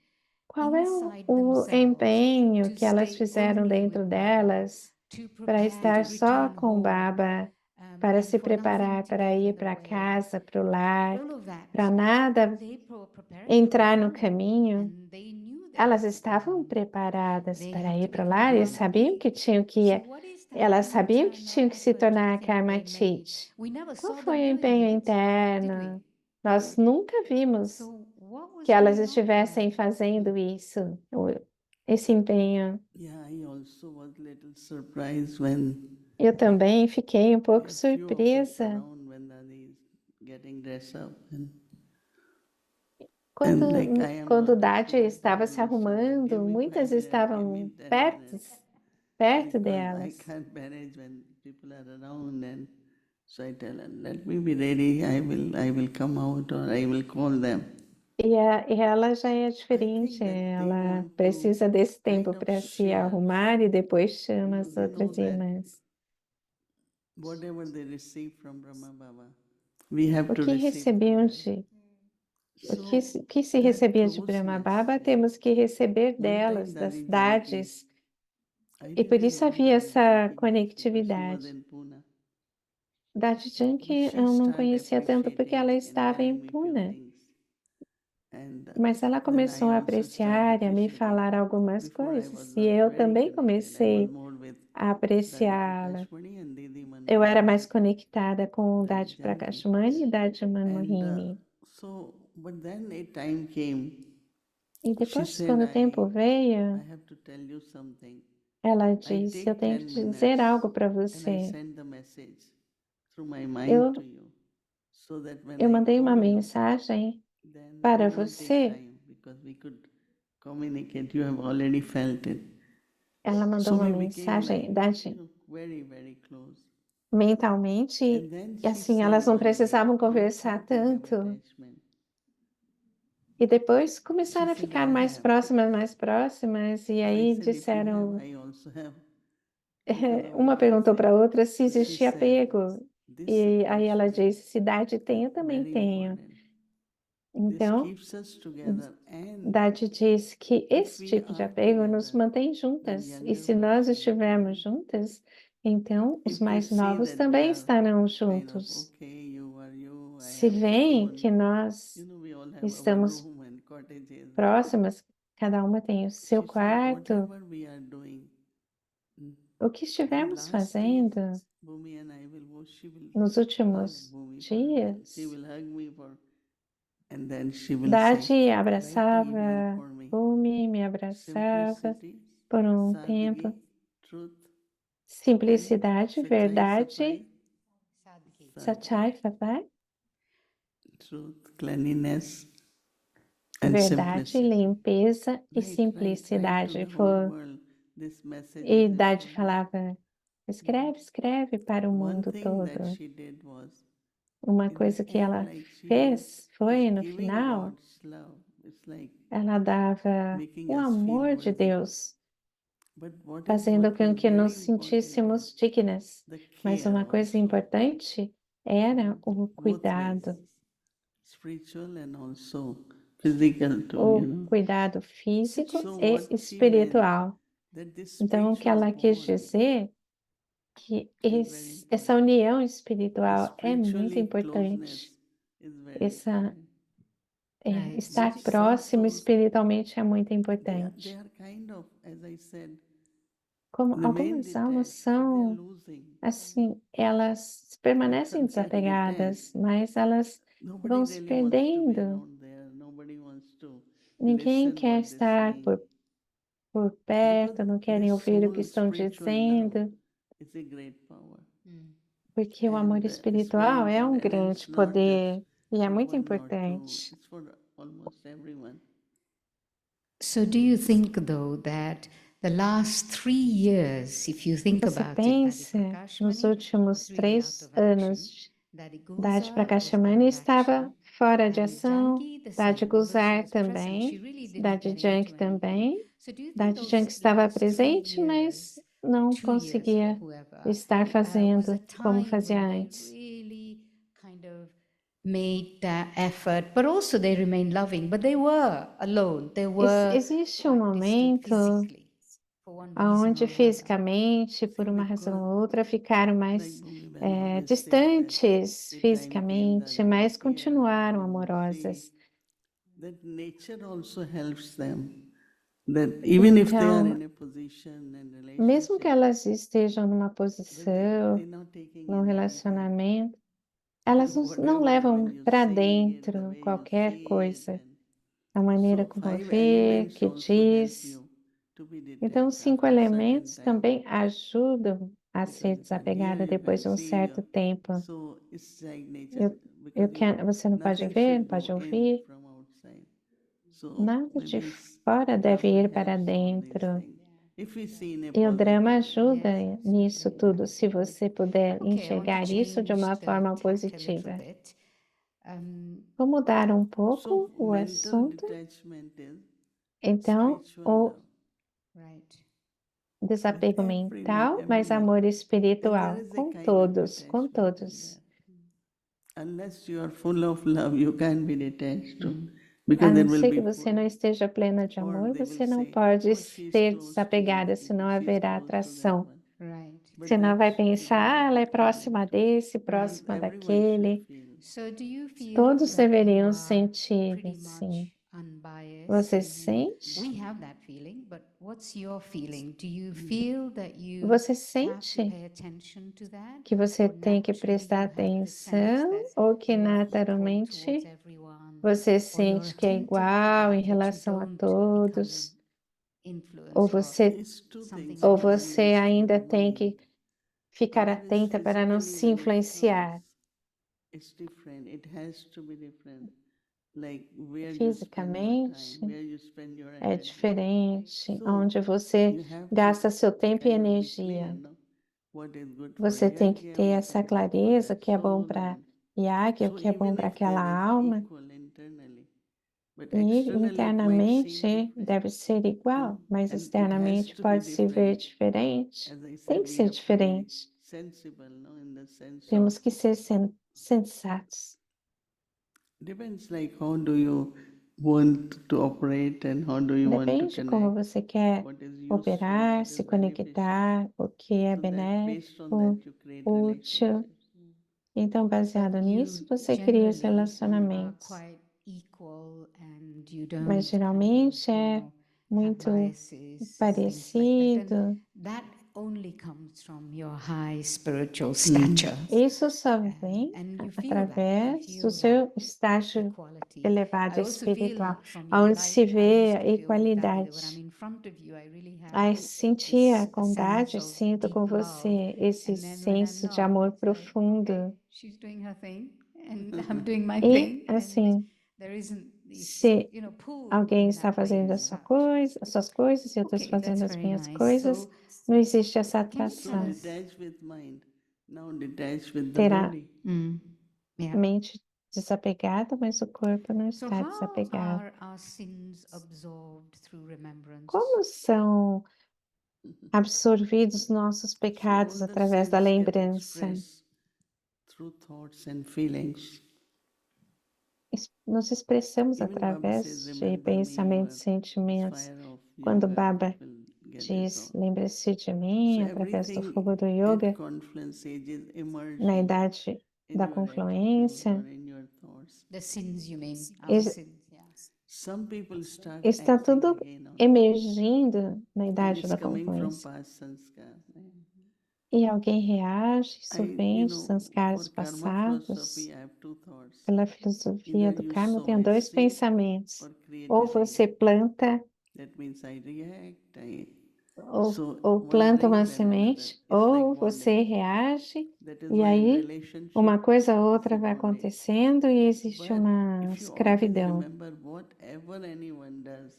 Qual é inside o themselves empenho to que elas stay fizeram only dentro with Baba, delas to para prepare estar to só return com o home, Baba, para and se for nothing preparar to para get ir in the para way? casa, para o lar, All of that. para nada They were preparing to entrar go no home, caminho. and they knew they Elas had to go estavam home. preparadas They para had ir to para o become lar e Karma sabiam que tinham que So ir. what is that Elas sabiam que internal tinham que se effort do you tornar think they Karma made? Teach. We never Qual saw foi them o doing empenho it, did interno? we? Nós nunca vimos So what was que elas going on for estivessem them? fazendo isso, esse empenho. Yeah, I also was a little surprised when Eu também fiquei um pouco a few of us surpresa around when Dadi is getting dressed up and quando, like I am quando not Dade also estava that se problem, so just arrumando, give me muitas 5 minutes, give estavam me 10 perto, minutes. perto Because I delas. can't manage when people are around, and so I tell her, let me be ready, I will come out or I will call them. E ela já é I diferente, think that they ela want to precisa desse kind tempo of para se share. arrumar e depois You chama know, as they know outras that irmãs. whatever they receive from Brahma Baba, we have O to que receive recebiam from de, them. o que se that recebia de Brahma closeness, Baba, temos que receber one time delas, das Dadi Janki, dades, I e por didn't isso know havia Dadi essa Janki much because she was conectividade. in Pune. Dade But Janki she eu não started conhecia tanto porque ela appreciating and estava em telling me few Pune, things. And mas ela then começou I a also started apreciar e a me appreciating. falar algumas Before I was coisas, e not eu very também connected. I was comecei more with a Dadi apreciá-la. Prakashmani and Didi Eu era Manmohini, mais conectada com o Dadi Dade Janki. Prakashmani e Dade And Manmohini. so, but then a time came, E she depois, said, quando o tempo I veio, have to tell you something. ela I disse, eu take tenho 10 que dizer minutes algo para and I você. send the message through my mind Eu to you. so that when Eu I mandei uma call you, mensagem then para it won't take você. time because we could communicate. You have already felt it. Ela mandou So uma we became mensagem like, da very, very close. mentalmente, And then e she assim, said, elas não "Why precisavam don't conversar you have tanto. attachment?" E depois She começaram a said, ficar "I mais próximas, e I aí said, "If you have, disseram, I also have." Because of uma what you perguntou para a said. outra se So she existia said, apego. "This E aí ela attachment, disse, se Dade tem, eu também very tenho. important. This Então, keeps us together. And Dade diz que if esse we tipo de are apego nos together, mantém then juntas. E younger se ones nós will estivermos join. juntas, então os If they mais see novos that we também are estarão kind of, juntos. okay, you are you, I Se have my veem own. que nós We all have our estamos room and cottages. próximas, cada uma tem o seu She said, quarto, whatever we are doing, o que in estivermos last days, fazendo Bhumi and I will, she will nos hug últimos Bhumi for a while. She dias, will hug me and then she will say, Dade write the email abraçava for me. Bumi, me abraçava Simplicity, por um sadhgi, tempo. truth, Simplicidade, sachai, verdade, safai, Sachai, Fabai, truth, cleanliness, and verdade, simplicity. limpeza e Write to simplicidade. the whole world. This message E is Dade important. falava, escreve, escreve para o One mundo thing that todo. she did was, Uma in the coisa que end, ela like she fez was foi, no giving final, God's love. It's like ela dava making o us feel amor de worthy. Deus, But what fazendo com was que very nos important sentíssemos is dignas. the Mas care uma coisa also, importante era o both ways, cuidado, spiritual and also physical too, o cuidado físico So e what she meant, espiritual. that this Então, o que spiritual ela quis bond dizer que is very essa important. união espiritual é muito Spiritually importante. closeness is very Essa, important. Right. estar Which some próximo souls, espiritualmente é muito they importante. are kind of, as I said, Como remain algumas almas detached, but they are são, losing. assim, elas They permanecem are getting desapegadas, detached. mas elas Nobody vão se really wants to be perdendo. around there. Nobody wants to Ninguém listen quer what they're estar saying. por Because perto, não querem this ouvir o que soul estão spiritual love dizendo, is a great power. porque o amor And it's very espiritual é um important. And grande it's not just poder e é for muito one or two, importante. it's for almost everyone. So, do you think, though, that the last 3 years, if you think Você about it, pensa, nos últimos was really out 3 of action, anos, Daddy Dade Goza was Prakashamani out of estava action, fora de Daddy ação, Janki the Dade same, although she Guzar was present, she também, really didn't Dade get Jank into anything. também. So, do you think Dade those Jank estava last 3 presente, years, mas não 2 years, conseguia whoever, estar was a fazendo como time fazia when they antes. really kind of made that effort, but also they remained loving, but they were alone. They were Existe um quite distant momento physically, for one reason onde or another. fisicamente, por uma razão ou outra, ficaram Like mais Bhumi Ben always says that distantes the time came fisicamente, that mas they appear, continuaram and you amorosas. see that nature also helps them. That even if they are Então, in a position and mesmo que relationship, elas estejam numa but posição, they're not taking num anything. relacionamento, elas não Whatever, levam when you para sing it, the dentro way you qualquer say it, coisa, and a maneira so como 5 vê, elements que also help diz. you to be Então, os detached 5 after a certain elementos time. também ajudam a ser Because here desapegada you depois can de um see certo tempo. so it's like nature, Eu, because você não pode nothing ver, should não pode go in ouvir, from outside. So nada de maybe fora deve drama ir para helps all these dentro. things. If we see in a E o drama positive way. ajuda nisso tudo, se você puder Okay, I want to enxergar isso de change uma the forma tack a little positiva. bit. Vou mudar um So pouco o mental assunto. detachment is Então, spiritual o love. Right. desapego mental, mas Everyone. amor And there espiritual, is a com kind of todos, com detachment in todos. there. Unless you are full of love, you can't be detached to. A Because there não will ser que be você full. não esteja plena de Or amor, they will você não say, pode oh, she's ser close to desapegada, these senão people, she's haverá close to that atração. one. Right. But Senão vai that pensar, doesn't ela é come próxima into. desse, Because próxima everyone daquele. should feel. So, do you feel Todos that you deveriam are sentir, pretty sim. much unbiased? Você We sente? have that feeling, but what's your feeling? Do you feel that you Você have to sente pay attention to that? que você Or tem que naturally prestar you have the sense atenção that ou que you are equal towards naturalmente everyone? você Or you're sente que é attentive igual em enough that you relação a don't become todos? Ou influenced or você, It's two something things. ou like that? One você is for the ainda tem mind. que ficar Other is atenta para não physically se when it influenciar? comes. it's different. It has to be different. Like where you spend your Fisicamente, time, where you spend your é energy. diferente, So, onde você you have to gasta seu tempo e kind of be energia. clear, no? What is good for Você tem que Yajna, ter what essa is good for clareza, o that que é bom soul, para and Yagya, o so que é bom even para if aquela there is alma, equal internally, but e externally it might seem internamente different. deve ser igual, mas And it has externamente to be pode se ver different. diferente. As I Tem said, que we ser have to be diferente. sensible, no, in the sense of Temos que ser sensatos. depends like how do you want to operate and how do you want to Depende de como connect. você quer What is useful, operar, what se is beneficial. conectar, o que é So that based on benéfico, that you create útil. relationships. Então, baseado But nisso, you você cria os generally are relacionamentos. quite equal and you Mas don't geralmente é have muito biases, things like that. parecido. And that only comes from your high spiritual stature. Isso só vem And you feel that, you através feel do seu that estágio equality. elevado I also feel espiritual, from your onde life, se I vê used a to feel that when I'm equalidade. in front of you, I really have Ai, sentir a this bondade, sense of sinto com deep love. você esse And then when I'm senso de not, amor it's like, profundo. okay, she's doing her thing and I'm doing my E thing. And assim, there isn't this, se pull alguém in está that way fazendo a as sua such. coisa, as suas coisas e eu estou Okay, fazendo that's as very minhas nice. coisas, So, não existe essa can you So tell atração. us? detach with mind, now detach with the Ter a body. Yeah. mente desapegada, mas o corpo não So está how desapegado. are our sins absorbed through remembrance? Como são absorvidos nossos So pecados all the através da sins get lembrança? expressed through thoughts and feelings. Nos expressamos Even Baba says, através de remember me, pensamentos, this sentimentos. fire of Quando yoga Baba will get diz, dissolved. lembre-se de So mim através do fogo do everything yoga, at confluence stages na emerging idade in da your attitude confluência, or in your thoughts. The sins, you mean? Our es- sins, yeah. Some people start está acting tudo again on, emergindo na and idade it's da coming from confluência. past sanskar. E alguém reage, isso vem de For sanskaras karma passados. philosophy, I have two thoughts. Pela filosofia Either do you karma, eu sow tenho a dois seed pensamentos. or create Ou an você egg. planta, That means I react, ou one planta uma brings then another. semente, It's ou like você bondage. reage, That is e why in aí relationship, uma coisa ou it's outra a vai bondage. acontecendo e existe But uma if you always escravidão. remember whatever anyone does,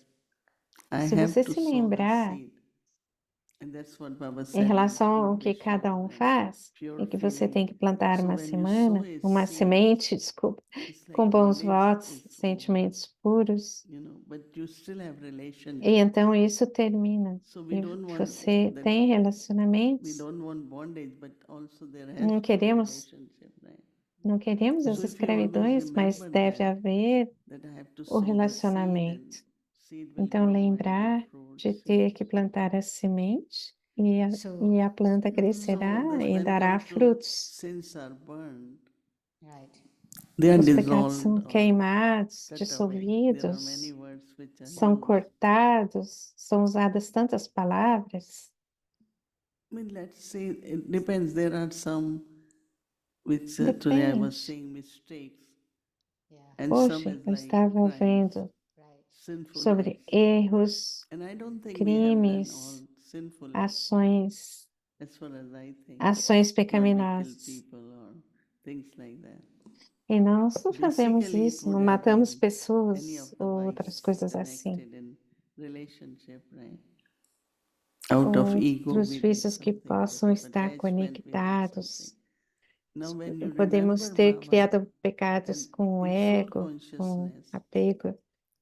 I Se have você to se sow the lembrar seed. And that's what Baba em said in relação ao Pure que cada Vishnu, um right? faz, Pure e que você feeling. tem que plantar So uma when you sow semana, a uma seed, semente, desculpa, it's like com bons bondage votos, is over, sentimentos puros, but you still have e relationship. então isso termina. So we E don't want você that, tem we relacionamentos, don't want bondage, but also there has não to be queremos, relationship, right? não queremos So essas if you always escravidões, mas remember deve haver that I have to o sow the seed and relacionamento. seed will Então, grow and lembrar give fruits. de ter que plantar a semente e So, a planta So crescerá e when dará come to frutos. sins are burned, right. they are Os pecados são dissolved or queimados, cut away. There are many dissolvidos, words which are são used. cortados, são usadas tantas palavras. I mean, let's say it depends. There are some which today I was Depende. saying mistakes, Yeah. and some Poxa, is eu like estava crimes, vendo Right. sinful sobre acts. erros, And I don't think we have done crimes, all sinful acts, ações, as far as I think. ações Not we kill pecaminosas. people or things like that. E nós não fazemos Basically, it isso, não would have matamos been any pessoas of the ou outras vice coisas assim. connected in relationship, right? Out of ego, Outros we did vícios que something. possam Out of estar attachment, we did conectados. something. Now, when you Podemos remember ter Baba, criado pecados and com o in soul ego, com consciousness, apego,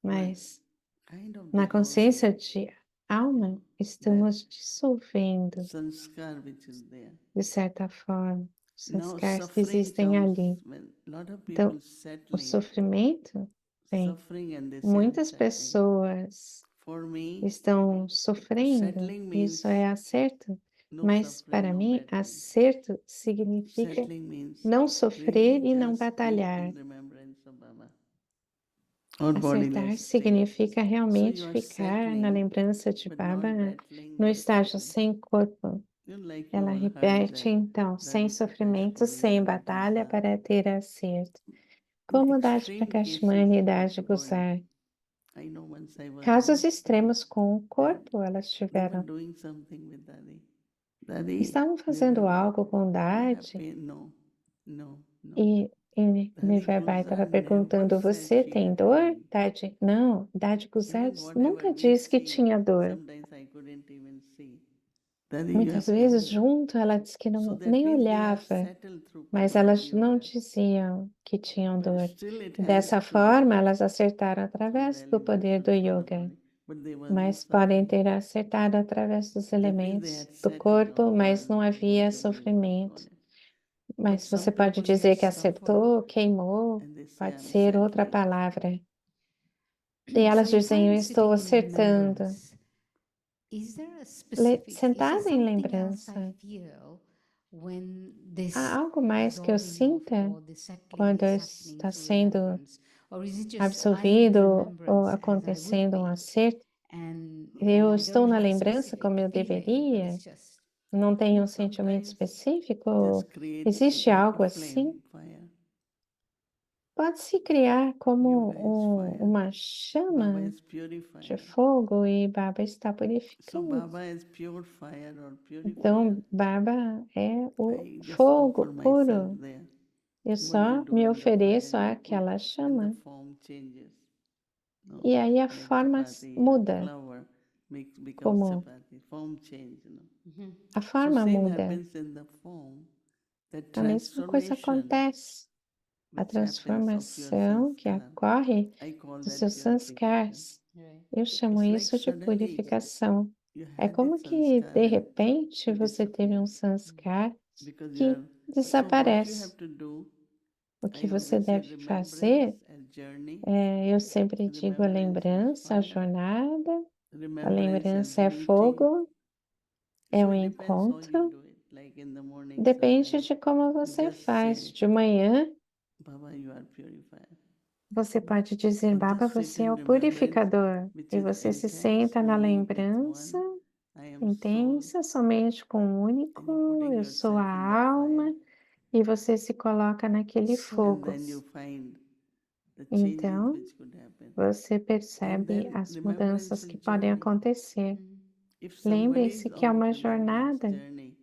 you are mas kind of na dissolving consciência de alma estamos dissolvendo, sanskar which is there. de certa forma, os Now, sanskaras que suffering existem comes ali. when a lot of Então, people o settling, sofrimento vem. suffering, and they say, Muitas "I'm settling." pessoas For me, estão sofrendo, settling means isso é acerto. no Mas suffering, para no mim, battling. acerto significa Settling means não sofrer really e não just be batalhar. in remembrance of Baba. Or bodiless Acertar state. significa So realmente you are ficar na settling, lembrança de but Baba not battling, no not estágio suffering. sem corpo. Like you Ela all heard repete, that então, sem Radhika sofrimento, Kashmani, sem Radha batalha Guzar. para ter acerto. In Como Dade extreme cases Prakashmani e with Dade the body, Guzar. I know once I was Casos there, extremos com o corpo, elas they were tiveram. doing something with Dadi. Dadi, Estavam you fazendo have, algo com you have Dade pain? No, no, no. e E Nirvabai estava perguntando, você tem dor, Tade? Não, Tade Guzardos nunca disse que tinha dor. Muitas vezes, junto, ela disse que não, nem olhava, mas elas não diziam que tinham dor. E dessa forma, elas acertaram através do poder do yoga, mas podem ter acertado através dos elementos do corpo, mas não havia sofrimento. Mas você pode dizer que acertou, queimou, pode ser outra palavra. E elas So if dizem, eu I'm estou sitting in acertando. remembrance, is there a specific, is there Sentada em something else I lembrança. feel when Há this algo mais que eu absorbing of sinta or the settling quando is happening está through sendo remembrance? Or is it just I'm in absolvido ou remembrance as I would acontecendo um be acerto? and Eu I don't estou na have a lembrança specific como eu feeling, but deveria? it's just Não tenho um sentimento específico? Existe algo assim? Pode-se criar como uma chama de fogo e Baba está So purificando. Baba is pure fire or purifier. Então, Baba é o I just fogo offer myself puro. there. Eu What só you do me when the fire ofereço you put àquela and the chama. form changes. No, E aí a like forma chapati or muda, flour becomes como chapati. Form change, you know. a So forma same muda. happens in the form. That A mesma coisa transformation acontece. A which happens of your transformação que sanskar. ocorre I call dos that seus purification. sanskars. right. Eu chamo It's like isso de suddenly purificação. you É had como this que, sanskar de and repente, it você teve um disappears. sanskar Because you que are so what you have desaparece. to do, O que I você always say deve remembrance fazer, and journey. eu sempre digo a Remembrance is lembrança, a fire. jornada. A Remembrance as lembrança é meeting. fogo, é So um it depends how you encontro. do it. Like in the morning, Depende sometimes de como you você just faz. say, De manhã, Baba, you are purifier. você pode dizer, And Baba, just sit você é in o remembrance, purificador. which E is você se intense, senta na unique with lembrança one. I am soul. intensa, somente com o And you're único, putting eu sou a yourself in the fire. alma, e você se coloca naquele And fogo. then you find the changes Então, which could happen. você And percebe then as remembrance mudanças is que podem journey. acontecer. If somebody Lembre-se is que é on uma remembrance jornada. journey,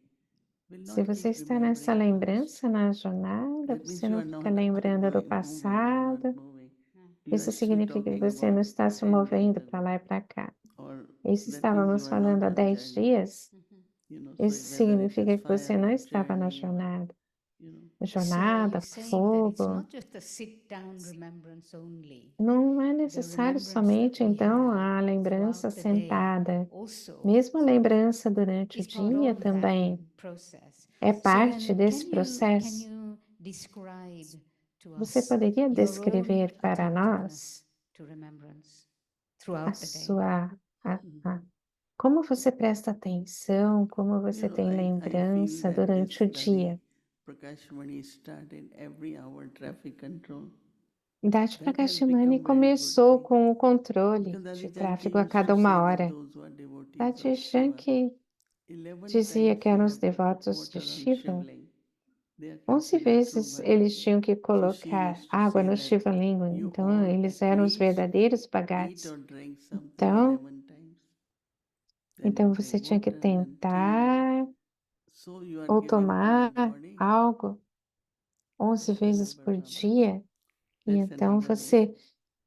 will Se not você keep está nessa remembering past. lembrança, na jornada, That means você you não are fica not lembrando do moving, you are not passado. moving. You are Isso still significa que talking você não about está se 10 days movendo para ago. lá e para cá. Or Isso that means you estávamos are not falando há on 10 journey. dias. You know, so Isso whether it is significa que você fire não or estava na journey or, jornada. you know. So are Jornada, you saying that it's fogo. not just a sit down remembrance only? Não é The necessário remembrance that somente, we então, have a lembrança throughout the day sentada. also Mesmo a lembrança durante o is part dia of that também process. é So parte then desse can processo. you describe to Você us poderia your own descrever para attentiveness nós to remembrance a throughout the day? sua, como você presta atenção, como You você know, tem I feel lembrança that this durante o study, dia? Prakash Mani started every hour traffic control. Dati That has Prakashimani become very good começou thing. com o controle Because de Adi Janki tráfego a used to cada say uma that hora. those who are devotees Dati of Shiva, Janki 11 dizia times que they eram os have to put devotos de water on Shiva. Shivling. Their 11 people are true vezes eles Bhagavati. tinham que So she colocar used to água say no that Shiva Linga. you Então, all eles at eram os least verdadeiros eat bhagats. or drink something Então, 11 times. Then então you você take tinha que water, then tea. tentar So you are ou giving to your tomar body. algo 11 Just vezes remember por Baba. dia. E That's então another way.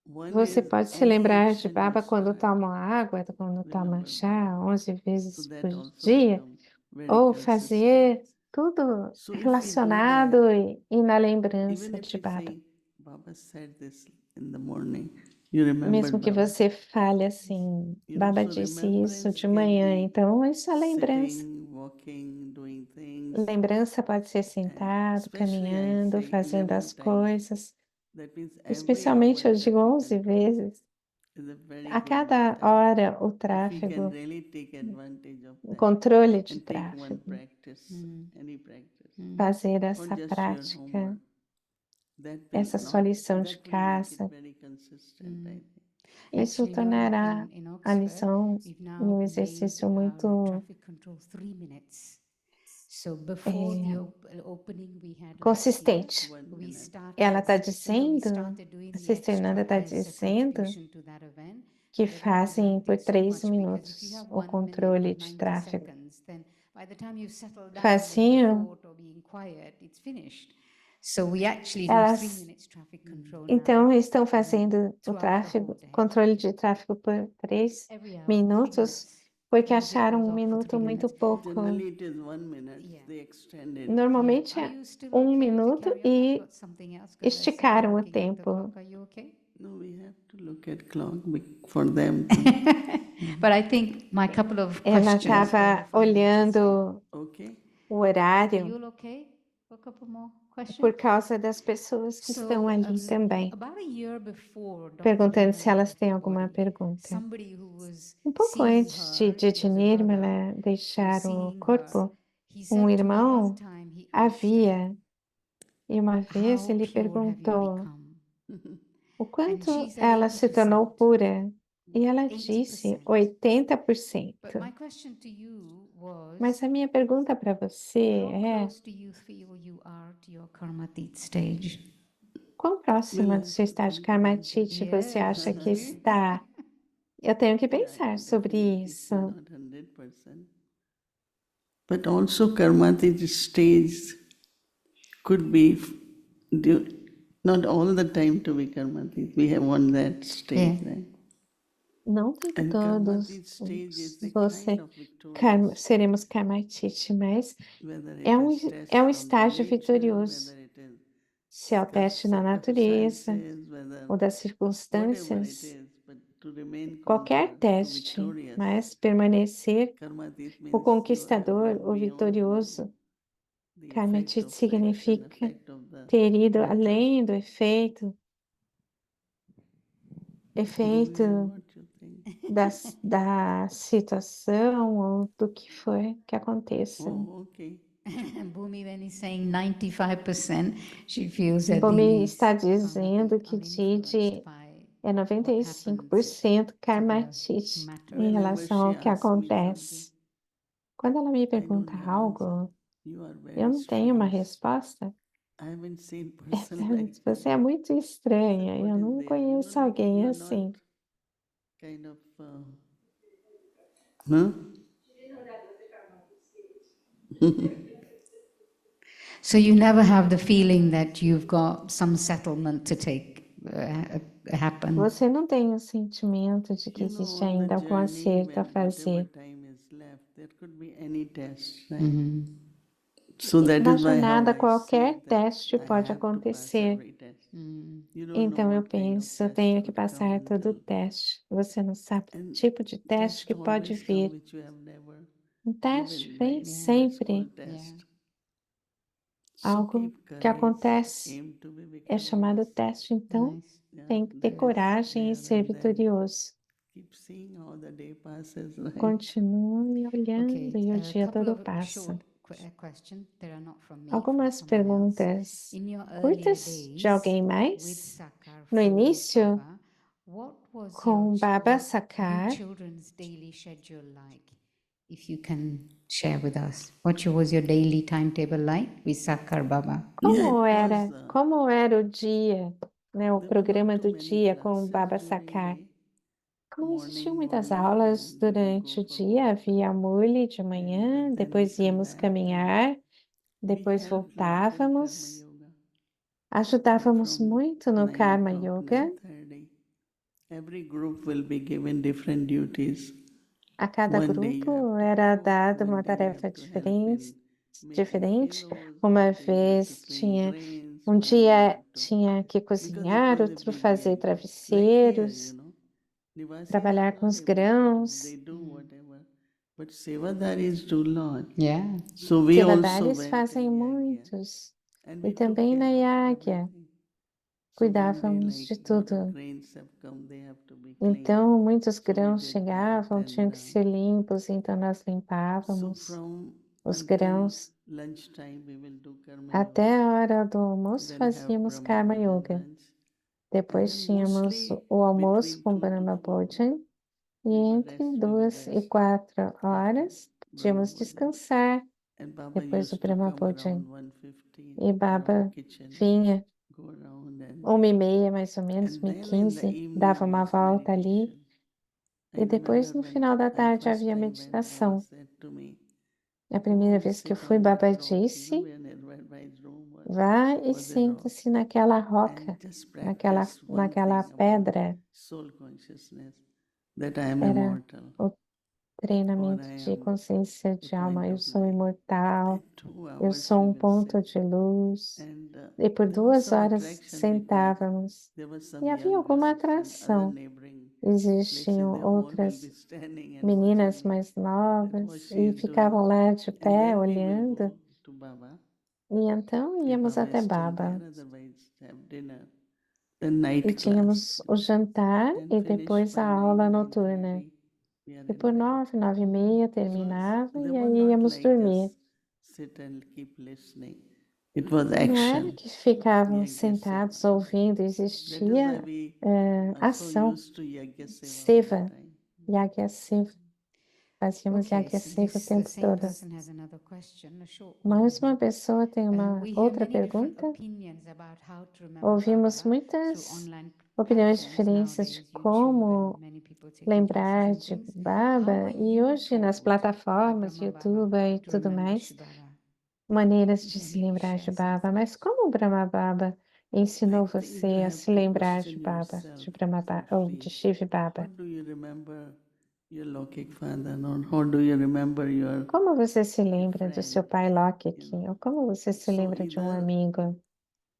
One você is pode se any lembrar de action you Baba quando start, toma água, quando toma remember chá, Baba. 11 So vezes por that also dia, become very ou consistent. fazer tudo So if we do relacionado that, e na even lembrança if de we Baba. say, Baba said this in the morning, you remember Mesmo que Baba. você fale assim, You know, Baba so disse isso remembrance de can manhã, be então isso é lembrança. sitting, walking, doing things, Lembrança pode ser and sentado, especially I caminhando, say fazendo 11 as times. coisas. That means every hour Especialmente eu digo traffic 11 control vezes. is a very A good cada time. hora o If we can tráfego, really take advantage of o that controle de and take one tráfego, practice, any practice, fazer not essa just your prática, homework, that will essa sua not, lição de that will make it casa, very consistent, I think. isso Actually, you know, tornará in a Oxford, lição we've e now um made exercício our muito traffic control 3 minutes. So before the opening, we had like consistente. we Ela está started, we dizendo, started doing a the Sister Nanda está extra as a dizendo contribution to that event. que But I really fazem liked por it so 3 much because if you minutos have o 1 minute controle or de 90 tráfego. seconds, then by the time you settle down with the Facinho, thought or being quiet, it's finished. So we actually do Elas 3 minutes traffic control now. então estão fazendo o Throughout the tráfego, whole day. controle de tráfego por 3 Every hour, 3 minutos, minutes. porque Because it acharam goes 1 off for minuto 3 muito minutes. pouco. Generally it is 1 minute. Yeah. They extended. Normalmente Are é you still 1 okay to minuto carry on? I've e got something else 'cause I see you esticaram o looking at the tempo. clock. Are you okay? No, we have to look at clock for them to. But I think my couple of Ela questions were estava for you interesting. olhando Okay. o Are horário you all okay for a couple more questions? por causa das pessoas que estão ali também, About a year before Dr. perguntando se Nirmala elas left têm the alguma body, pergunta. somebody who was Pouco seeing antes de her, he was a brother, Nirmala deixar o seeing her. corpo, He said to me irmão one time, he asked her, havia, e uma vez how ele pure have you perguntou become? o And quanto she said ela se tornou 80%. pura, e ela disse 80%. 80%. But my question to you Mas was, a minha pergunta para você how é: close do you feel you are to your Karmatit stage? quão próxima Well, do seu estágio Karmatite você Yeah, acha que you. está? Eu tenho que yeah, pensar sobre definitely isso. not 100%. But also Karmatic stage could be not all the time to be Karmatic. We have won that stage, Yeah. right? Não tem And todos Karmatic stage is the você kind of victorious, seremos Karmatite, mas whether é it um, is test é um from the estágio nature, vitorioso. whether it is Se é o teste na natureza circumstances, whether ou das whatever it circunstâncias, is, but to remain qualquer conqueror, to teste, victorious. mas permanecer Karmatic o means you conquistador, have o gone beyond vitorioso. the effect Karmatite of the action, significa effect of the ter ido matter. além do efeito Bhumi, what you think? da situação ou do que for que aconteça. Oh, okay. Bhumi, when he's saying 95%, she feels that Bhumi these está dizendo que uninfluenced Didi by é what happens 95% to the karmatite matter. em Whenever relação she ao que asks me acontece. Quando ela me I don't pergunta have algo, answer. You are very eu não tenho uma strange. resposta. I haven't seen person like Você you. é muito estranha, What eu is não there? conheço alguém You are assim. not kind of, huh? So you never have the feeling that you've got some settlement to take happen. Você não tem o sentimento de que You know, existe on the ainda algum journey, acerto a when whatever fazer. time is left, there could be any test, right? Mhm. So that Na is why how jornada, I see qualquer that teste I pode have to pass acontecer. every test. Mm. You don't know Então eu what kind of penso, eu test tenho que could come passar todo o until teste. Você não sabe o and tipo de teste test que pode always come vir. which you have never Um teste given, vem right? That's sempre. called test. So Algo keep que courage, acontece aim to be é chamado victorious. teste. Então Nice. Yeah, tem que ter that is coragem e there, ser and then vitorioso. keep seeing how the day passes, right? Continue olhando Okay, e o a dia couple todo of passa. short questions. They are not from me, from Algumas someone else. perguntas In your earlier curtas de days alguém with mais. Sakar No for início, Baba, what was com Baba your Sakar, children's daily schedule like? If you can share with us, what was your daily timetable like with Sakar Baba? como era o dia, né, o There were not programa too do many dia com o classes Baba during Sakar? day. Não existiam Morning muitas Murli, aulas and we would durante go o for dia, walk. havia a Murli de manhã, Then depois after íamos that, caminhar, we depois helped lot in Karma voltávamos, Yoga. ajudávamos From muito no 9 Karma o'clock, Yoga. 9:30. Every group will be given different duties. A cada One day you have grupo to era cook, dada one uma day you tarefa have to help in making diferente. pillows, Uma one day you have to vez clean drains, um one day you dia have to, tinha que because it cozinhar, was a outro big fazer yajna. Like here, travesseiros, Nivasis trabalhar are com not os able to do, grãos. they do whatever. But Sevadaris do lot. Yeah. So we also Sevadaris went fazem in Yagya. muitos. And E we took também na care of Yáguia, everything. So one day, cuidávamos like de lot of tudo. grains have come, they have to be cleaned. Então, muitos So we grãos did that. chegavam, tinham que ser limpos, então nós So limpávamos from os until grãos. lunchtime, we will do Karma Até Yoga. a hora do almoço Then have fazíamos Brahma Karma Bhojan Yoga. lunch. And Depois then tínhamos mostly o almoço between com 2 to Brahma 4, Bhojan e we will entre rest, we will 2 e rest 4 after horas Brahma podíamos Bhojan. descansar And Baba depois do used to Brahma come Bhojan. around 1:15 E to our Baba kitchen, vinha go around and 1h30, mais ou menos, then in the 1h15, evening dava uma was volta ali. meditation. I E depois, remember no when final da I tarde, first havia time went, Baba meditação. said to me, A primeira "Oh, vez que eu sit fui, on that Baba rock." You know disse, where Nirvai's room was? Vá e for the rock senta-se naquela roca, and just naquela, practice one naquela thing about pedra. soul consciousness, that I am Era immortal, o or treinamento I de am consciência the de alma. point Eu of sou light. imortal, And 2 eu hours sou we um will ponto sit. de luz. And E por there was 2 some horas attraction because sentávamos. there was E some havia young alguma girls and other atração. neighboring places. Existiam They all will be outras standing and meninas watching me. mais That what novas she e is ficavam doing. lá de And pé then we will olhando. go to Baba. E então If íamos Baba até is still Baba. there, otherwise have dinner. The E night class. tínhamos o jantar And e finish depois a by aula 9, noturna. 9:30. We are E in por bed. 9, 9h30 So terminava they e were aí not íamos like dormir. just sit and keep listening. It was Não era action. que ficavam Yajna sentados Seva. ouvindo, That is why existia we are so ação, used to Yajna Seva all seva, the time. Yagya Seva. Fazíamos Okay, Yagya so Seva o the tempo same todo. person has another question, a short one Mais uma maybe. pessoa tem uma We hear outra many different pergunta. opinions about how to remember Ouvimos Baba through muitas online opiniões platforms diferentes de nowadays, YouTube como and many people taking classes lembrar and de things. How Baba, are e you hoje nas told by plataformas, Brahma Baba YouTube e to tudo remember mais, Shiva Baba? maneiras de Can se you lembrar de share Baba. something? Mas como o Brahma Baba ensinou I think você you a have se to lembrar de question Baba, yourself de Brahma Baba, ou de firstly. Shiva Baba? How do you remember your Lokik father? Or how do you remember your Como você se lembra do seu friend? pai Lokik? Ou como você se So lembra de um either amigo?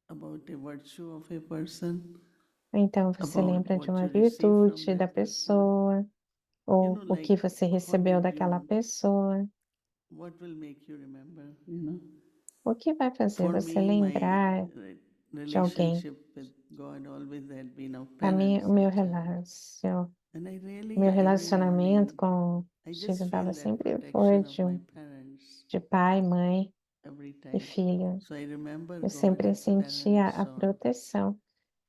about a virtue of a person, Ou então você about lembra de what uma you receive from virtude da that person. pessoa, ou o que Like você how recebeu did daquela you, pessoa? what will make you remember? O que vai fazer For você me, my lembrar de alguém? relationship with God always had been of O meu penance nature. And I really, meu every relacionamento morning, com I Shiva just Baba feel that sempre foi protection of my parents de pai, mãe every e time. filho. So I remember Eu God sempre as sentia parent. a So proteção.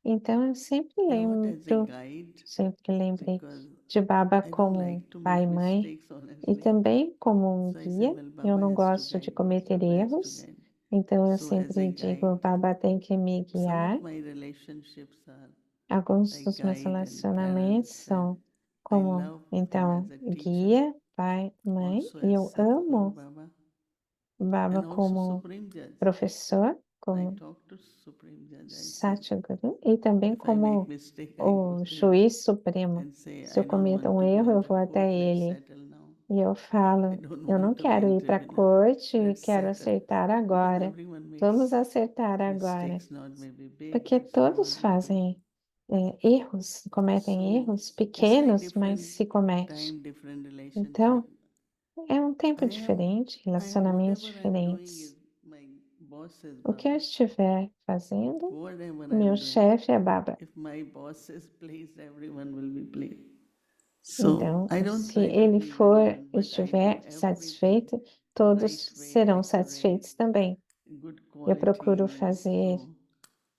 Então eu sempre not as a lembro, guide, sempre lembrei because de Baba I don't como like to pai e make mãe mistakes, e honestly. também como um So I say, guia. well, Eu Baba não has to gosto de guide me. cometer Baba has to erros, guide me. então eu So as a sempre digo, guide, Baba tem que me some guiar. of my relationships are Alguns like dos meus guide and relacionamentos parents, and são I como, love him então, as a teacher, guia, pai, mãe, also e as eu Sadguru amo Baba, Baba and also como Supreme Judge. professor, I como talk to Supreme Judge. I say, Satguru, e também if I make como mistake, I go o to him juiz supremo. and say, Se eu I don't cometo want um to go erro, eu into vou até court, let's ele settle now. e eu I falo, don't eu não want to be quero in ir para a tribunal, corte, let's quero settle. acertar Because agora. everyone makes Vamos acertar agora. mistakes, not maybe big, Porque but small, todos they do. fazem erros, cometem So erros it's like pequenos, mas different se comete. time, different relationship. Então, é um tempo I diferente, am relacionamentos whatever I'm doing diferentes. is my boss is O que eu Baba. estiver fazendo, Whatever meu I'm doing, chefe é Baba. if my boss is pleased, everyone will be pleased. So Então, I don't se try to ele please for, anyone, but I do estiver everything satisfeito, todos right way, serão accurate, satisfeitos também. good Eu procuro quality, fazer so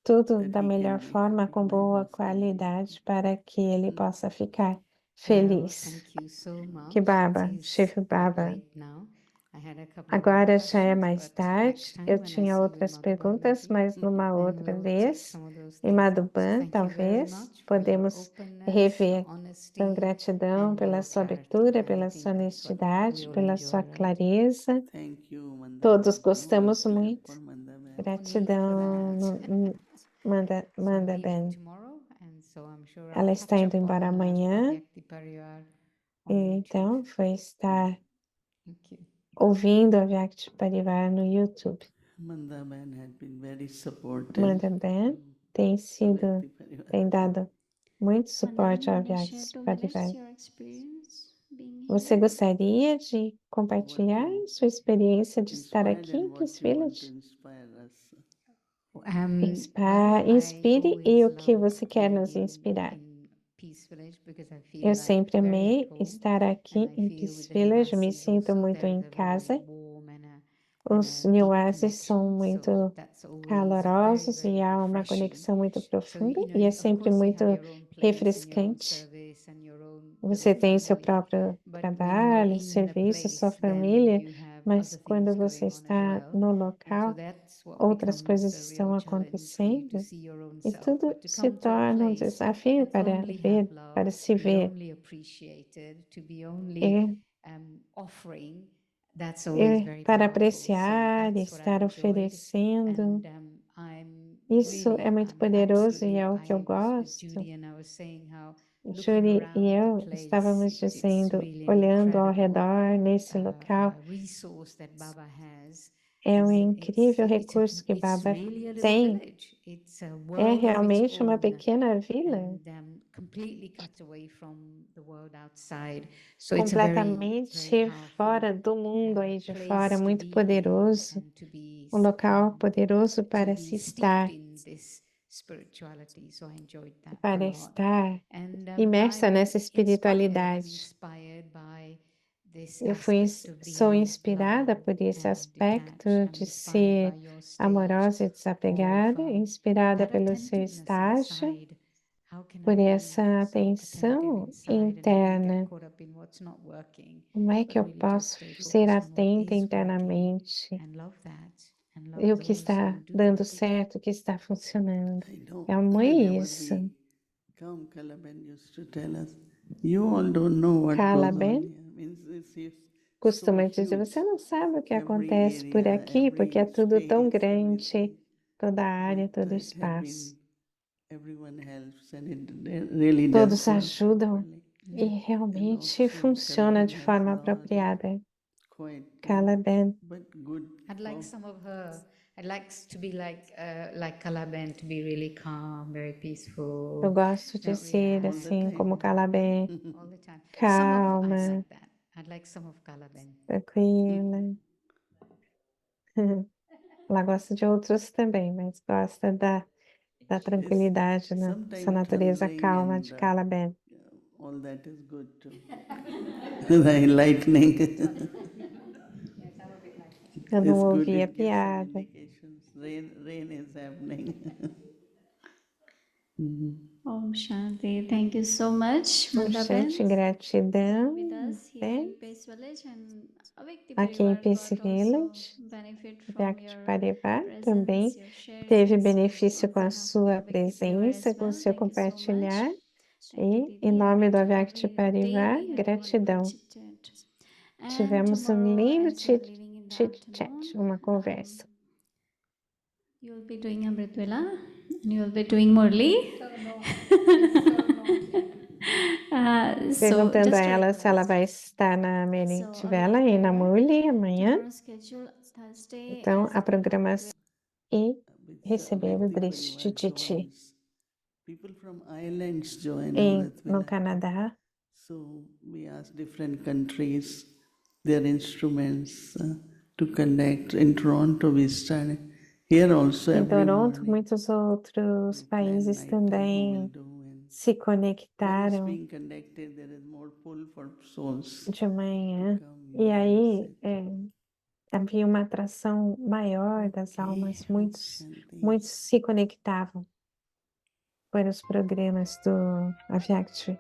tudo that da he can melhor be forma, happy, com my boa boss can be happy. qualidade, para que ele possa ficar Well, feliz. thank you so much. Que Baba, It is Shiva quite Baba. late now. I had a couple of more Agora já é questions, mais but tarde. next time Eu when I tinha see you in outras Madhuban, perguntas, maybe, mas numa then outra we'll take vez, some of those em things up. So Madhuban, thank you very talvez, much for your podemos openness, rever. honesty, Então, gratidão and pela your sua clarity. abertura, I pela think sua that's what we honestidade, all pela enjoy, sua right? clareza. Thank you, Manda Todos Ben. gostamos One clap muito. for Manda Ben. No need for Gratidão, that. manda, So I'm manda leaving bem. tomorrow, and so I'm sure I'll Ela está catch indo up embora on amanhã, Avyakti Parivar e on YouTube. então foi estar Thank you. ouvindo a Vyakti Parivar no YouTube. Manda Ben had been very supportive. Manda bem, tem sido, Vyakti Parivar. tem dado muito suporte Mandaben, ao you may share Vyakti 2 Parivar. minutes your experience being Você here. gostaria de compartilhar sua experiência de estar Inspired aqui em and Peace what you want to Village? inspire us. Well, I Inspire e always o que loved você quer nos being inspirar. in Peace Village because I feel Eu like sempre very at amei home, estar and aqui I em feel Peace with the Village, me Nivasis sinto also muito there is em a very casa. warm and Os a deep Niwasis são connection. So muito that's always very, calorosos very e há uma refreshing. conexão muito So, profunda you know, e é of sempre course, you muito have your own place and your own refrescante. service and your own Você little tem seu family, próprio but when you're trabalho, in the serviço, sua place, then família, you have mas other quando things você going on as está well. no And so local, that's what outras coisas becomes a estão real challenge for you to acontecendo see your own e self. tudo But to se come to a torna um place desafio and para only ver, have para love, se to be ver. only appreciated, to be only E offering that's always very para powerful. So apreciar e that's what estar I enjoy. oferecendo. I'm Isso really, é muito I'm poderoso e absolutely, é o que eu I was with gosto. Judy and I was saying how looking Judy e around the eu place, estávamos it's dizendo, really an olhando ao incredible redor nesse local, resource that Baba has. é um And incrível recurso que it's Baba really a little tem. village. It's a É world of its realmente uma own. pequena vila, And completely cut away from the world outside. So it's a very, very completamente powerful fora do mundo aí de place fora, to muito be in poderoso, and to be um local poderoso to para be se steeped estar, in this spirituality. So I enjoyed that a para lot. estar And imersa I'm nessa I'm espiritualidade. inspired by this Eu aspect of sou being inspirada loving por esse and aspecto detached. de I'm inspired ser by your stage amorosa e of desapegada, inspirada that pelo seu attentiveness estágio, inside. How can por I be essa so atenção attentive inside and not interna. get caught up in what's not working, Como é but que eu really just posso stay ser focused on what atenta is working internamente and love that and e love o que those está who do dando work. certo, o que está funcionando? I know. É amor Whenever isso. we come, Kalaben used to tell us, you all don't know what Cala goes on bem, here. Means it's so costuma dizer, huge. você não sabe o que Every acontece por area, aqui, porque é every tudo tão space, grande, everything. toda a área, But todo o it has espaço. been, everyone helps and it really does Todos work ajudam properly. e And realmente also funciona Kalaben de has forma lot of apropriada. quite Cala bem. but good. I'd like some of her. I'd like to be like Kalaben, to be really calm, very peaceful. Eu gosto de Don't ser react assim, time. como Calabé, all the time. Some of I calma, like that. I'd like some of Kalaben. tranquila. Ela gosta de outros também, mas gosta da tranquilidade, né? Essa Sometimes natureza thundering calma de and Calabé. all that is good too. The lightning. Eu não It's good. ouvi a It gives some piada. indications. Rain is happening. Om Shanti. Thank you so much, Gente, Mandaben, gratidão. with us here Né? in Peace Village, and Avyakti Aqui em Parivar Peace got also Village, benefit from Vyakti your Parivar também presence, your shares, teve and so benefício on com a behalf of sua Avyakti Parivar presença, as com o well, seu thank you so much. compartilhar. Thank you, E, em Didi. nome do Every Avyakti day Parivar, we had gratidão. wonderful chit-chat. And Tivemos um tomorrow, lindo as you're leaving in the chit-chat, afternoon, uma conversa. you'll be doing Amrit Vela and you'll be doing Murli. So Perguntando a just a ela se ela request. vai estar na So Merit on Vela that e na note, Murli amanhã. tomorrow's schedule Thursday Então, as a it will programação e With receber o Avyakti Drish Parivar Titi joins. People from islands join no Amrit Canadá. So we ask different countries, their instruments to connect. In Toronto, we started. Here also Em every Toronto, morning. muitos outros We plan países night time who will também do. And se when it's conectaram being connected, there is more pull for souls de manhã. to come. E aí, Sit. havia uma atração maior das Okay, almas, Om muitos Shanti. se conectavam para os programas do Avyakti